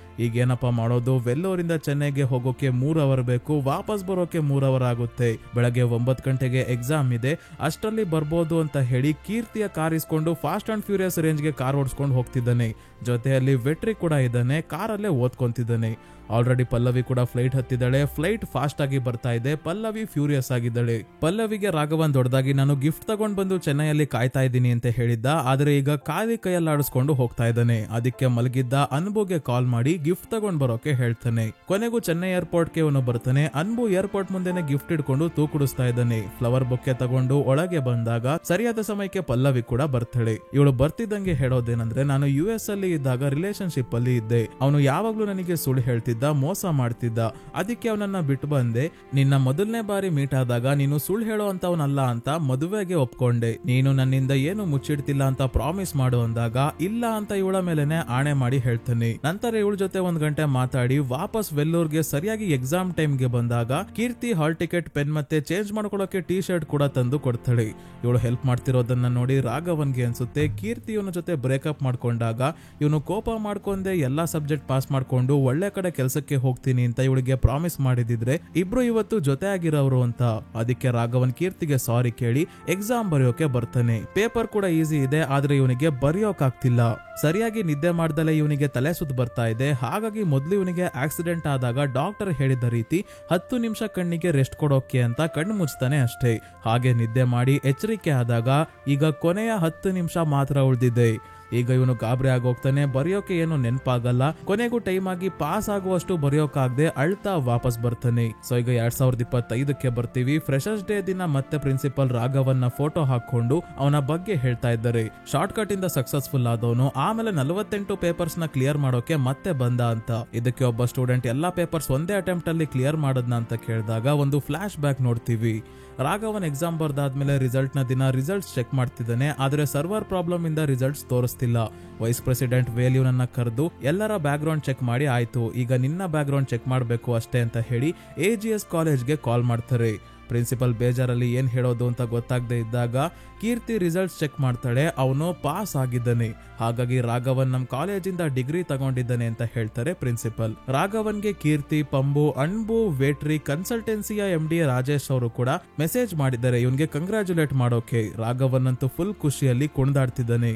A: ಈಗೇನಪ್ಪ ಮಾಡೋದು? ವೆಲ್ಲೂರಿಂದ ಚೆನ್ನೈಗೆ ಹೋಗೋಕೆ 3 ಅವರ್ ಬೇಕು, ವಾಪಸ್ ಬರೋಕೆ 3 ಅವರ್ ಆಗುತ್ತೆ. ಬೆಳಗ್ಗೆ 9 ಗಂಟೆಗೆ ಎಕ್ಸಾಮ್ ಇದೆ, ಅಷ್ಟರಲ್ಲಿ ಬರ್ಬೋದು ಅಂತ ಹೇಳಿ ಕೀರ್ತಿಯ ಕಾರ್ ಇಸ್ಕೊಂಡು ಫಾಸ್ಟ್ ಅಂಡ್ ಫ್ಯೂರಿಯಸ್ ರೇಂಜ್ಗೆ ಕಾರ್ ಓಡಿಸ್ಕೊಂಡು ಹೋಗ್ತಿದ್ದಾನೆ. ಜೊತೆಯಲ್ಲಿ ವೆಟ್ರಿ ಕೂಡ ಇದ್ದಾನೆ, ಕಾರಲ್ಲೇ ಓದ್ಕೊಂತಿದ್ದಾನೆ. ಆಲ್ರೆಡಿ ಪಲ್ಲವಿ ಕೂಡ ಫ್ಲೈಟ್ ಹತ್ತಿದ್ದಾಳೆ. ಫ್ಲೈಟ್ ಫಾಸ್ಟ್ ಆಗಿ ಬರ್ತಾ ಇದೆ, ಪಲ್ಲವಿ ಫ್ಯೂರಿಯಸ್ ಆಗಿದ್ದಾಳೆ. ಪಲ್ಲವಿಗೆ ರಾಘವನ್ ದೊಡ್ಡದಾಗಿ ನಾನು ಗಿಫ್ಟ್ ತಗೊಂಡ್ ಬಂದು ಚೆನ್ನೈಯಲ್ಲಿ ಕಾಯ್ತಾ ಇದ್ದೀನಿ ಅಂತ ಹೇಳಿದ್ದ, ಆದ್ರೆ ಈಗ ಖಾಲಿ ಕೈಯಲ್ಲಾಡಿಸ್ಕೊಂಡು ಹೋಗ್ತಾ ಇದ್ದಾನೆ. ಅದಕ್ಕೆ ಮಲಗಿದ್ದ ಅನ್ಬುಗೆ ಕಾಲ್ ಮಾಡಿ ಗಿಫ್ಟ್ ತಗೊಂಡ್ ಬರೋಕೆ ಹೇಳ್ತಾನೆ. ಕೊನೆಗೂ ಚೆನ್ನೈ ಏರ್ಪೋರ್ಟ್ ಗೆ ಅವನು ಬರ್ತಾನೆ. ಅನ್ಬು ಏರ್ಪೋರ್ಟ್ ಮುಂದೆನೆ ಗಿಫ್ಟ್ ಇಟ್ಕೊಂಡು ತೂಕುಡಿಸ್ತಾ ಇದ್ದಾನೆ. ಫ್ಲವರ್ ಬೊಕ್ಕೆ ತಗೊಂಡು ಒಳಗೆ ಬಂದಾಗ ಸರಿಯಾದ ಸಮಯಕ್ಕೆ ಪಲ್ಲವಿ ಕೂಡ ಬರ್ತಾಳೆ. ಇವಳು ಬರ್ತಿದ್ದಂಗೆ ಹೇಳೋದೇನಂದ್ರೆ, ನಾನು US ಅಲ್ಲಿ ಇದ್ದಾಗ ರಿಲೇಶನ್ಶಿಪ್ ಅಲ್ಲಿ ಇದ್ದೆ, ಅವನು ಯಾವಾಗ್ಲೂ ನನಗೆ ಸುಳ್ಳು ಹೇಳ್ತಿದ್ದ, ಮೋಸ ಮಾಡ್ತಿದ್ದ, ಅದಕ್ಕೆ ಅವನನ್ನ ಬಿಟ್ಟು ಬಂದೆ. ನಿನ್ನ ಮೊದಲನೇ ಬಾರಿ ಮೀಟ್ ಆದಾಗ ನೀನು ಸುಳ್ಳು ಹೇಳೋ ಅಂತವನಲ್ಲ ಅಂತ ಮದುವೆಗೆ ಒಪ್ಕೊಂಡೆ, ನೀನು ನನ್ನಿಂದ ಏನು ಮುಚ್ಚಿಡ್ತಿಲ್ಲ ಅಂತ ಪ್ರಾಮಿಸ್ ಮಾಡು ಅಂದಾಗ ಇಲ್ಲ ಅಂತ ಇವಳ ಮೇಲೆನೆ ಆಣೆ ಮಾಡಿ ಹೇಳ್ತಾನೆ. ನಂತರ ಇವಳ ಜೊತೆ 1 ಗಂಟೆ ಮಾತಾಡಿ ವಾಪಸ್ ವೆಲ್ಲೂರ್ಗೆ ಸರಿಯಾಗಿ ಎಕ್ಸಾಮ್ ಟೈಮ್ಗೆ ಬಂದಾಗ ಕೀರ್ತಿ ಹಾಲ್ ಟಿಕೆಟ್, ಪೆನ್ ಮತ್ತೆ ಚೇಂಜ್ ಮಾಡ್ಕೊಳ್ಳೋಕೆ ಟೀ ಶರ್ಟ್ ಕೂಡ ತಂದು ಕೊಡ್ತಾಳೆ. ಇವಳು ಹೆಲ್ಪ್ ಮಾಡ್ತಿರೋದನ್ನ ನೋಡಿ ರಾಘವನ್ಗೆ ಅನ್ಸುತ್ತೆ ಕೀರ್ತಿ ಇವನ ಜೊತೆ ಬ್ರೇಕಪ್ ಮಾಡ್ಕೊಂಡಾಗ ಇವನು ಕೋಪ ಮಾಡ್ಕೊಂಡೆ ಎಲ್ಲಾ ಸಬ್ಜೆಕ್ಟ್ ಪಾಸ್ ಮಾಡ್ಕೊಂಡು ಒಳ್ಳೆ ಕಡೆ ಕೆಲಸಕ್ಕೆ ಹೋಗ್ತೀನಿ ಅಂತ ಇವಳಿಗೆ ಪ್ರಾಮಿಸ್ ಮಾಡಿದಿದ್ರೆ ಇಬ್ರು ಇವತ್ತು ಜೊತೆ ಆಗಿರೋರು ಅಂತ. ಅದಕ್ಕೆ ರಾಘವನ್ ಕೀರ್ತಿಗೆ ಸಾರಿ ಕೇಳಿ ಎಕ್ಸಾಮ್ ಬರೆಯೋಕೆ ಬರ್ತಾನೆ. ಪೇಪರ್ ಕೂಡ ಈಸಿ ಇದೆ, ಆದ್ರೆ ಇವನಿಗೆ ಬರೆಯೋಕಾಗ್ತಿಲ್ಲ. ಸರಿಯಾಗಿ ನಿದ್ದೆ ಮಾಡ್ದಲೆ ಇವನಿಗೆ ತಲೆ ಸುತ್ತ ಬರ್ತಾ ಇದೆ. ಹಾಗಾಗಿ ಮೊದಲು ಇವನಿಗೆ ಆಕ್ಸಿಡೆಂಟ್ ಆದಾಗ ಡಾಕ್ಟರ್ ಹೇಳಿದ ರೀತಿ 10 ನಿಮಿಷ ಕಣ್ಣಿಗೆ ರೆಸ್ಟ್ ಕೊಡೋಕೆ ಅಂತ ಕಣ್ಣು ಮುಚ್ತಾನೆ ಅಷ್ಟೇ. ಹಾಗೆ ನಿದ್ದೆ ಮಾಡಿ ಎಚ್ಚರಿಕೆ ಆದಾಗ ಈಗ ಕೊನೆಯ 10 ನಿಮಿಷ ಮಾತ್ರ ಉಳಿದಿದೆ. ಈಗ ಇವನು ಗಾಬರಿ ಆಗೋಗ್ತಾನೆ, ಬರೆಯೋಕೆ ಏನು ನೆನಪಾಗಲ್ಲ. ಕೊನೆಗೂ ಟೈಮ್ ಆಗಿ ಪಾಸ್ ಆಗುವಷ್ಟು ಬರೆಯೋಕಾಗದೆ ಅಳ್ತಾ ವಾಪಸ್ ಬರ್ತಾನೆ. ಸೊ ಈಗ 2025ಕ್ಕೆ ಬರ್ತೀವಿ. ಫ್ರೆಶರ್ಸ್ ಡೇ ದಿನ ಮತ್ತೆ ಪ್ರಿನ್ಸಿಪಲ್ ರಾಘವನ್ನ ಫೋಟೋ ಹಾಕೊಂಡು ಅವನ ಬಗ್ಗೆ ಹೇಳ್ತಾ ಇದ್ದಾರೆ. ಶಾರ್ಟ್ ಕಟ್ ಇಂದ ಸಕ್ಸಸ್ಫುಲ್ ಆದವನು ಆಮೇಲೆ 48 ಪೇಪರ್ಸ್ ನ ಕ್ಲಿಯರ್ ಮಾಡೋಕೆ ಮತ್ತೆ ಬಂದ ಅಂತ. ಇದಕ್ಕೆ ಒಬ್ಬ ಸ್ಟೂಡೆಂಟ್ ಎಲ್ಲಾ ಪೇಪರ್ಸ್ ಒಂದೇ ಅಟೆಂಪ್ಟ್ ಅಲ್ಲಿ ಕ್ಲಿಯರ್ ಮಾಡದ್ನ ಅಂತ ಕೇಳಿದಾಗ ಒಂದು ಫ್ಲಾಶ್ ಬ್ಯಾಕ್ ನೋಡ್ತೀವಿ. ರಾಘವನ್ ಎಕ್ಸಾಮ್ ಬರ್ದಾದ್ಮೇಲೆ ರಿಸಲ್ಟ್ ನ ದಿನ ರಿಸಲ್ಟ್ಸ್ ಚೆಕ್ ಮಾಡ್ತಿದ್ದಾನೆ, ಆದ್ರೆ ಸರ್ವರ್ ಪ್ರಾಬ್ಲಮ್ ಇಂದ ರಿಸಲ್ಟ್ಸ್ ತೋರಿಸ್ತಿಲ್ಲ. ವೈಸ್ ಪ್ರೆಸಿಡೆಂಟ್ ವೇಲ್ಯೂನನ್ನ ಕರೆದು ಎಲ್ಲರ ಬ್ಯಾಕ್ ಗ್ರೌಂಡ್ ಚೆಕ್ ಮಾಡಿ ಆಯ್ತು, ಈಗ ನಿನ್ನ ಬ್ಯಾಕ್ ಗ್ರೌಂಡ್ ಚೆಕ್ ಮಾಡಬೇಕು ಅಷ್ಟೇ ಅಂತ ಹೇಳಿ AGS ಕಾಲೇಜ್ಗೆ ಕಾಲ್ ಮಾಡ್ತಾರೆ. ಪ್ರಿನ್ಸಿಪಲ್ ಬೇಜಾರಲ್ಲಿ ಏನ್ ಹೇಳೋದು ಅಂತ ಗೊತ್ತಾಗದೆ ಇದ್ದಾಗ ಕೀರ್ತಿ ರಿಸಲ್ಟ್ಸ್ ಚೆಕ್ ಮಾಡ್ತಾಳೆ, ಅವನು ಪಾಸ್ ಆಗಿದ್ದಾನೆ. ಹಾಗಾಗಿ ರಾಘವನ್ ನಮ್ ಕಾಲೇಜಿಂದ ಡಿಗ್ರಿ ತಗೊಂಡಿದ್ದಾನೆ ಅಂತ ಹೇಳ್ತಾರೆ ಪ್ರಿನ್ಸಿಪಲ್. ರಾಘವನ್ಗೆ ಕೀರ್ತಿ, ಪಂಬು, ಅನ್ಬು, ವೇಟ್ರಿ, ಕನ್ಸಲ್ಟೆನ್ಸಿಯ MD ರಾಜೇಶ್ ಅವರು ಕೂಡ ಮೆಸೇಜ್ ಮಾಡಿದ್ದಾರೆ ಇವನ್ಗೆ ಕಂಗ್ರಾಚುಲೇಟ್ ಮಾಡೋಕೆ. ರಾಘವನ್ ಅಂತೂ ಫುಲ್ ಖುಷಿಯಲ್ಲಿ ಕುಣಿದಾಡ್ತಿದ್ದಾನೆ.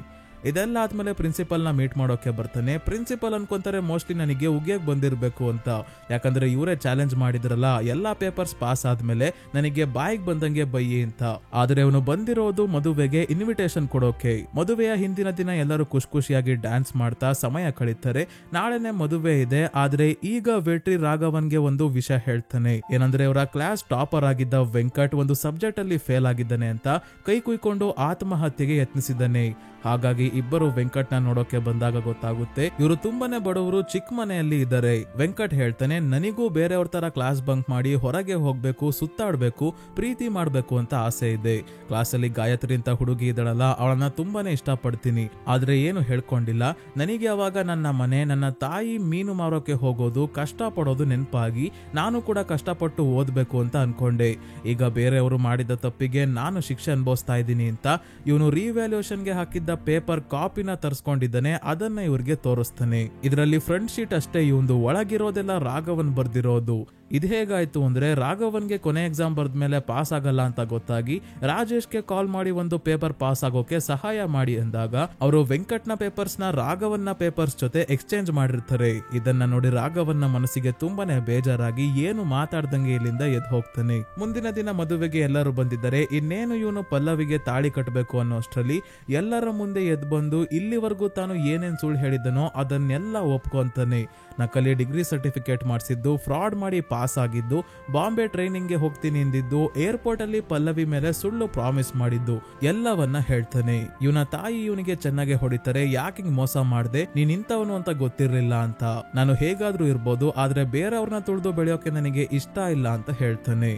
A: ಇದೆಲ್ಲ ಆದ್ಮೇಲೆ ಪ್ರಿನ್ಸಿಪಲ್ ನ ಮೀಟ್ ಮಾಡೋಕೆ ಬರ್ತಾನೆ. ಪ್ರಿನ್ಸಿಪಲ್ ಅನ್ಕೊಂತಾರೆ ಮೋಸ್ಟ್ಲಿ ನನಗೆ ಉಗಿಯಕ್ ಬಂದಿರ್ಬೇಕು ಅಂತ, ಯಾಕಂದ್ರೆ ಇವರೇ ಚಾಲೆಂಜ್ ಮಾಡಿದ್ರಲ್ಲ ಎಲ್ಲಾ ಪೇಪರ್ಸ್ ಪಾಸ್ ಆದ್ಮೇಲೆ ನನಗೆ ಬಾಯಿಗೆ ಬಂದಂಗೆ ಬೈಯಿ ಅಂತ. ಆದ್ರೆ ಅವನು ಬಂದಿರೋದು ಮದುವೆಗೆ ಇನ್ವಿಟೇಷನ್ ಕೊಡೋಕೆ. ಮದುವೆಯ ಹಿಂದಿನ ದಿನ ಎಲ್ಲರೂ ಖುಷಿಯಾಗಿ ಡ್ಯಾನ್ಸ್ ಮಾಡ್ತಾ ಸಮಯ ಕಳೀತಾರೆ. ನಾಳೆನೆ ಮದುವೆ ಇದೆ. ಆದ್ರೆ ಈಗ ವೇಟ್ರಿ ರಾಘವನ್ಗೆ ಒಂದು ವಿಷಯ ಹೇಳ್ತಾನೆ, ಏನಂದ್ರೆ ಅವರ ಕ್ಲಾಸ್ ಟಾಪರ್ ಆಗಿದ್ದ ವೆಂಕಟ್ ಒಂದು ಸಬ್ಜೆಕ್ಟ್ ಅಲ್ಲಿ ಫೇಲ್ ಆಗಿದ್ದಾನೆ ಅಂತ ಕೈ ಕುಯ್ಕೊಂಡು ಆತ್ಮಹತ್ಯೆಗೆ ಯತ್ನಿಸಿದ್ದಾನೆ. ಹಾಗಾಗಿ ಇಬ್ಬರು ವೆಂಕಟ್ನ ನೋಡೋಕೆ ಬಂದಾಗ ಗೊತ್ತಾಗುತ್ತೆ ಇವರು ತುಂಬಾನೇ ಬಡವರು, ಚಿಕ್ಕ ಮನೆಯಲ್ಲಿ ಇದ್ದಾರೆ. ವೆಂಕಟ್ ಹೇಳ್ತಾನೆ, ನನಗೂ ಬೇರೆಯವ್ರ ತರ ಕ್ಲಾಸ್ ಬಂಕ್ ಮಾಡಿ ಹೊರಗೆ ಹೋಗ್ಬೇಕು, ಸುತ್ತಾಡ್ಬೇಕು, ಪ್ರೀತಿ ಮಾಡ್ಬೇಕು ಅಂತ ಆಸೆ ಇದೆ. ಕ್ಲಾಸ್ ಅಲ್ಲಿ ಗಾಯತ್ರಿ ಅಂತ ಹುಡುಗಿ ಇದ್ದಾಳಲ್ಲ, ಅವಳನ್ನ ತುಂಬಾನೇ ಇಷ್ಟಪಡ್ತೀನಿ, ಆದ್ರೆ ಏನು ಹೇಳ್ಕೊಂಡಿಲ್ಲ. ನನಗೆ ಅವಾಗ ನನ್ನ ಮನೆ, ನನ್ನ ತಾಯಿ ಮೀನು ಮಾರೋಕೆ ಹೋಗೋದು, ಕಷ್ಟ ಪಡೋದು ನೆನಪಾಗಿ ನಾನು ಕೂಡ ಕಷ್ಟಪಟ್ಟು ಓದ್ಬೇಕು ಅಂತ ಅನ್ಕೊಂಡೆ. ಈಗ ಬೇರೆಯವರು ಮಾಡಿದ ತಪ್ಪಿಗೆ ನಾನು ಶಿಕ್ಷೆ ಅನುಭವಿಸ್ತಾ ಇದ್ದೀನಿ ಅಂತ ಇವನು ರಿವ್ಯಾಲ್ಯೂಯೇಷನ್ಗೆ ಹಾಕಿದ್ದ ಪೇಪರ್ ಪೇಪರ್ ಕಾಪಿನ ತರಿಸ್ಕೊಂಡಿದ್ದಾನೆ, ಅದನ್ನ ಇವ್ರಿಗೆ ತೋರಿಸ್ತಾನೆ. ಇದರಲ್ಲಿ ಫ್ರಂಟ್ ಶೀಟ್ ಅಷ್ಟೇ ಇವಂದು, ಒಳಗಿರೋದೆಲ್ಲ ರಾಘವನ್ ಬರ್ದಿರೋದು. ಇದು ಹೇಗಾಯ್ತು ಅಂದ್ರೆ, ರಾಘವನ್ಗೆ ಕೊನೆ ಎಕ್ಸಾಮ್ ಬರ್ದ್ಮೇಲೆ ಪಾಸ್ ಆಗಲ್ಲ ಅಂತ ಗೊತ್ತಾಗಿ ರಾಜೇಶ್ಗೆ ಕಾಲ್ ಮಾಡಿ ಒಂದು ಪೇಪರ್ ಪಾಸ್ ಆಗೋಕೆ ಸಹಾಯ ಮಾಡಿ ಅಂದಾಗ ಅವರು ವೆಂಕಟ್ನ ಪೇಪರ್ಸ್ ನ ರಾಘವನ್ನ ಪೇಪರ್ಸ್ ಜೊತೆ ಎಕ್ಸ್ಚೇಂಜ್ ಮಾಡಿರ್ತಾರೆ. ಇದನ್ನ ನೋಡಿ ರಾಘವನ್ನ ಮನಸ್ಸಿಗೆ ತುಂಬಾನೇ ಬೇಜಾರಾಗಿ ಏನು ಮಾತಾಡ್ದಂಗೆ ಇಲ್ಲಿಂದ ಎದ್ದು ಹೋಗ್ತಾನೆ. ಮುಂದಿನ ದಿನ ಮದುವೆಗೆ ಎಲ್ಲರೂ ಬಂದಿದ್ದಾರೆ. ಇನ್ನೇನು ಇವನು ಪಲ್ಲವಿಗೆ ತಾಳಿ ಕಟ್ಟಬೇಕು ಅನ್ನೋ ಅಷ್ಟರಲ್ಲಿ ಎಲ್ಲರ ಮುಂದೆ ಎದ್ದು ಬಂದು ಇಲ್ಲಿವರೆಗೂ ತಾನು ಏನೇನ್ ಸುಳ್ಳು ಹೇಳಿದ್ದನೋ ಅದನ್ನೆಲ್ಲ ಒಪ್ಕೊಂತಾನೆ. ನಕಲಿ ಡಿಗ್ರಿ ಸರ್ಟಿಫಿಕೇಟ್ ಮಾಡಿಸಿದ್ದು, ಫ್ರಾಡ್ ಮಾಡಿ ಪಾಸ್ ಆಗಿದ್ದು, ಬಾಂಬೆ ಟ್ರೈನಿಂಗ್ಗೆ ಹೋಗ್ತೀನಿ ಎಂದಿದ್ದು, ಏರ್ಪೋರ್ಟ್ ಅಲ್ಲಿ ಪಲ್ಲವಿ ಮೇಲೆ ಸುಳ್ಳು ಪ್ರಾಮಿಸ್ ಮಾಡಿದ್ದು ಎಲ್ಲವನ್ನ ಹೇಳ್ತಾನೆ. ಇವನ ತಾಯಿ ಇವನಿಗೆ ಚೆನ್ನಾಗಿ ಹೊಡಿತಾರೆ. ಯಾಕಿಂಗ್ ಮೋಸ ಮಾಡ್ದೆ, ನೀನ್ ಇಂಥವನು ಅಂತ ಗೊತ್ತಿರ್ಲಿಲ್ಲ ಅಂತ. ನಾನು ಹೇಗಾದ್ರೂ ಇರ್ಬೋದು, ಆದ್ರೆ ಬೇರೆಯವ್ರನ್ನ ತುಳಿದು ಬೆಳೆಯೋಕೆ ನನಗೆ ಇಷ್ಟ ಇಲ್ಲ ಅಂತ ಹೇಳ್ತಾನೆ.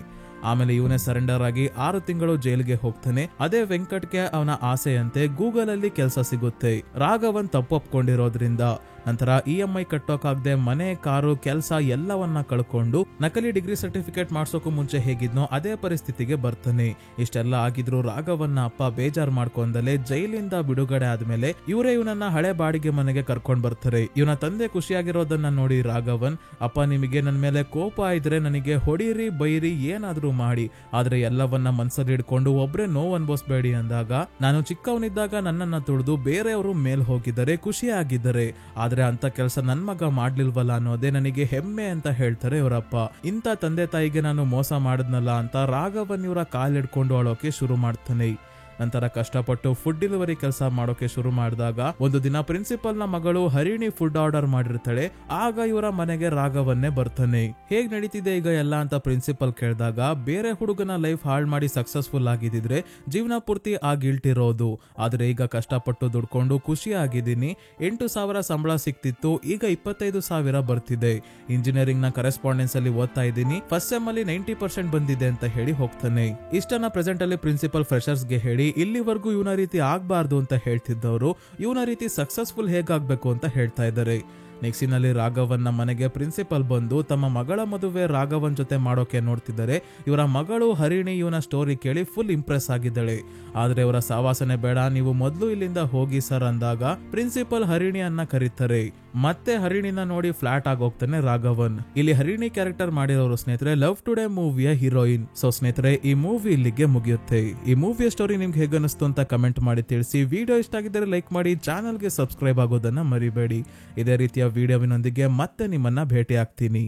A: ಆಮೇಲೆ ಇವನೇ ಸರೆಂಡರ್ ಆಗಿ 6 ತಿಂಗಳು ಜೈಲಿಗೆ ಹೋಗ್ತಾನೆ. ಅದೇ ವೆಂಕಟ್ಗೆ ಅವನ ಆಸೆಯಂತೆ ಗೂಗಲ್ ಅಲ್ಲಿ ಕೆಲಸ ಸಿಗುತ್ತೆ. ರಾಘವನ್ ತಪ್ಪೊಪ್ಕೊಂಡಿರೋದ್ರಿಂದ ನಂತರ EMI ಕಟ್ಟೋಕಾಗದೆ ಮನೆ, ಕಾರು, ಕೆಲಸ ಎಲ್ಲವನ್ನ ಕಳ್ಕೊಂಡು ನಕಲಿ ಡಿಗ್ರಿ ಸರ್ಟಿಫಿಕೇಟ್ ಮಾಡ್ಸೋಕು ಮುಂಚೆ ಹೇಗಿದ್ನೋ ಅದೇ ಪರಿಸ್ಥಿತಿಗೆ ಬರ್ತಾನೆ. ಇಷ್ಟೆಲ್ಲ ಆಗಿದ್ರು ರಾಘವನ್ನ ಅಪ್ಪ ಬೇಜಾರ್ ಮಾಡ್ಕೊಂಡಲೇ ಜೈಲಿಂದ ಬಿಡುಗಡೆ ಆದ್ಮೇಲೆ ಇವರೇ ಇವನನ್ನ ಹಳೆ ಬಾಡಿಗೆ ಮನೆಗೆ ಕರ್ಕೊಂಡ್ ಬರ್ತಾರೆ. ಇವನ ತಂದೆ ಖುಷಿಯಾಗಿರೋದನ್ನ ನೋಡಿ ರಾಘವನ್, ಅಪ್ಪ ನಿಮಗೆ ನನ್ನ ಮೇಲೆ ಕೋಪ ಇದ್ರೆ ನನಗೆ ಹೊಡೀರಿ ಬೈರಿ ಏನಾದ್ರೂ ಮಾಡಿ, ಆದ್ರೆ ಎಲ್ಲವನ್ನ ಮನ್ಸಲ್ಲಿ ಹಿಡ್ಕೊಂಡು ಒಬ್ರೆ ನೋವು ಅನ್ಭವಿಸ್ಬೇಡಿ ಅಂದಾಗ, ನಾನು ಚಿಕ್ಕವನಿದ್ದಾಗ ನನ್ನನ್ನ ತುಳಿದು ಬೇರೆಯವರು ಮೇಲ್ ಹೋಗಿದ್ದಾರೆ, ಖುಷಿಯಾಗಿದ್ದಾರೆ, ಆದ್ರೆ ಅಂತ ಕೆಲಸ ನನ್ ಮಗ ಮಾಡ್ಲಿಲ್ವಲ್ಲ ಅನ್ನೋದೇ ನನಗೆ ಹೆಮ್ಮೆ ಅಂತ ಹೇಳ್ತಾರೆ ಇವರಪ್ಪ. ಇಂಥ ತಂದೆ ತಾಯಿಗೆ ನಾನು ಮೋಸ ಮಾಡಿದ್ನಲ್ಲ ಅಂತ ರಾಘವನ್ ಇವರ ಕಾಲ್ ಹಿಡ್ಕೊಂಡು ಅಳೋಕೆ ಶುರು ಮಾಡ್ತಾನೆ. ನಂತರ ಕಷ್ಟಪಟ್ಟು ಫುಡ್ ಡೆಲಿವರಿ ಕೆಲಸ ಮಾಡೋಕೆ ಶುರು ಮಾಡಿದಾಗ ಒಂದು ದಿನ ಪ್ರಿನ್ಸಿಪಲ್ ನ ಮಗಳು ಹರಿಣಿ ಫುಡ್ ಆರ್ಡರ್ ಮಾಡಿರ್ತಾಳೆ. ಆಗ ಇವರ ಮನೆಗೆ ರಾಘವನ್ನೇ ಬರ್ತಾನೆ. ಹೇಗ್ ನಡೀತಿದೆ ಈಗ ಎಲ್ಲ ಅಂತ ಪ್ರಿನ್ಸಿಪಲ್ ಕೇಳಿದಾಗ, ಬೇರೆ ಹುಡುಗನ ಲೈಫ್ ಹಾಳು ಮಾಡಿ ಸಕ್ಸಸ್ಫುಲ್ ಆಗಿದ್ರೆ ಜೀವನ ಪೂರ್ತಿ ಆ ಗಿಲ್ಟ್ ಇರೋದು, ಆದ್ರೆ ಈಗ ಕಷ್ಟಪಟ್ಟು ದುಡ್ಕೊಂಡು ಖುಷಿ ಆಗಿದ್ದೀನಿ. 8,000 ಸಂಬಳ ಸಿಕ್ತಿತ್ತು, ಈಗ 25,000 ಬರ್ತಿದೆ. ಇಂಜಿನಿಯರಿಂಗ್ ನ ಕರೆಸ್ಪಾಂಡೆನ್ಸ್ ಅಲ್ಲಿ ಓದ್ತಾ ಇದ್ದೀನಿ, ಫಸ್ಟ್ ಸೆಮ್ ಅಲ್ಲಿ 90% ಬಂದಿದೆ ಅಂತ ಹೇಳಿ ಹೋಗ್ತಾನೆ. ಇಷ್ಟನ್ನ ಪ್ರೆಸೆಂಟ್ ಅಲ್ಲಿ ಪ್ರಿನ್ಸಿಪಲ್ ಫ್ರೆಶರ್ಸ್ ಗೆ ಹೇಳಿ, ಇಲ್ಲಿವರೆಗೂ ಇವನ ರೀತಿ ಆಗ್ಬಾರ್ದು ಅಂತ ಹೇಳ್ತಿದ್ದವರು ಇವನ ರೀತಿ ಸಕ್ಸಸ್ಫುಲ್ ಹೇಗಾಗ್ಬೇಕು ಅಂತ ಹೇಳ್ತಾ ಇದ್ದಾರೆ. ನೆಕ್ಸ್ಟಿನಲ್ಲಿ ರಾಘವನ್ನ ಮನೆಗೆ ಪ್ರಿನ್ಸಿಪಲ್ ಬಂದು ತಮ್ಮ ಮಗಳ ಮದುವೆ ರಾಘವನ್ ಜೊತೆ ಮಾಡೋಕೆ ನೋಡ್ತಿದ್ದಾರೆ. ಇವರ ಮಗಳು ಹರಿಣಿ ಇವನ ಸ್ಟೋರಿ ಕೇಳಿ ಫುಲ್ ಇಂಪ್ರೆಸ್ ಆಗಿದ್ದಾಳೆ. ಆದ್ರೆ ಇವರ ಸಾವಾಸನೆ ಬೇಡ, ನೀವು ಮೊದಲು ಇಲ್ಲಿಂದ ಹೋಗಿ ಸರ್ ಅಂದಾಗ ಪ್ರಿನ್ಸಿಪಲ್ ಹರಿಣಿಯನ್ನ ಕರೀತಾರೆ. ಮತ್ತೆ ಹರಿಣಿನ ನೋಡಿ ಫ್ಲಾಟ್ ಆಗಿ ಹೋಗ್ತಾನೆ ರಾಘವನ್. ಇಲ್ಲಿ ಹರಿಣಿ ಕ್ಯಾರೆಕ್ಟರ್ ಮಾಡಿರೋರು ಸ್ನೇಹಿತರೆ ಲವ್ ಟುಡೇ ಮೂವಿಯ ಹೀರೋಯಿನ್. ಸೊ ಸ್ನೇಹಿತರೆ ಈ ಮೂವಿ ಇಲ್ಲಿಗೆ ಮುಗಿಯುತ್ತೆ. ಈ ಮೂವಿಯ ಸ್ಟೋರಿ ನಿಮ್ಗೆ ಹೇಗೆ ಅನಿಸ್ತು ಅಂತ ಕಮೆಂಟ್ ಮಾಡಿ ತಿಳಿಸಿ. ವಿಡಿಯೋ ಇಷ್ಟ ಆಗಿದ್ದರೆ ಲೈಕ್ ಮಾಡಿ, ಚಾನಲ್ಗೆ ಸಬ್ಸ್ಕ್ರೈಬ್ ಆಗೋದನ್ನ ಮರಿಬೇಡಿ. ಇದೇ ರೀತಿಯ ವಿಡಿಯೋವಿನೊಂದಿಗೆ ಮತ್ತೆ ನಿಮ್ಮನ್ನ ಭೇಟಿ ಆಗ್ತೀನಿ.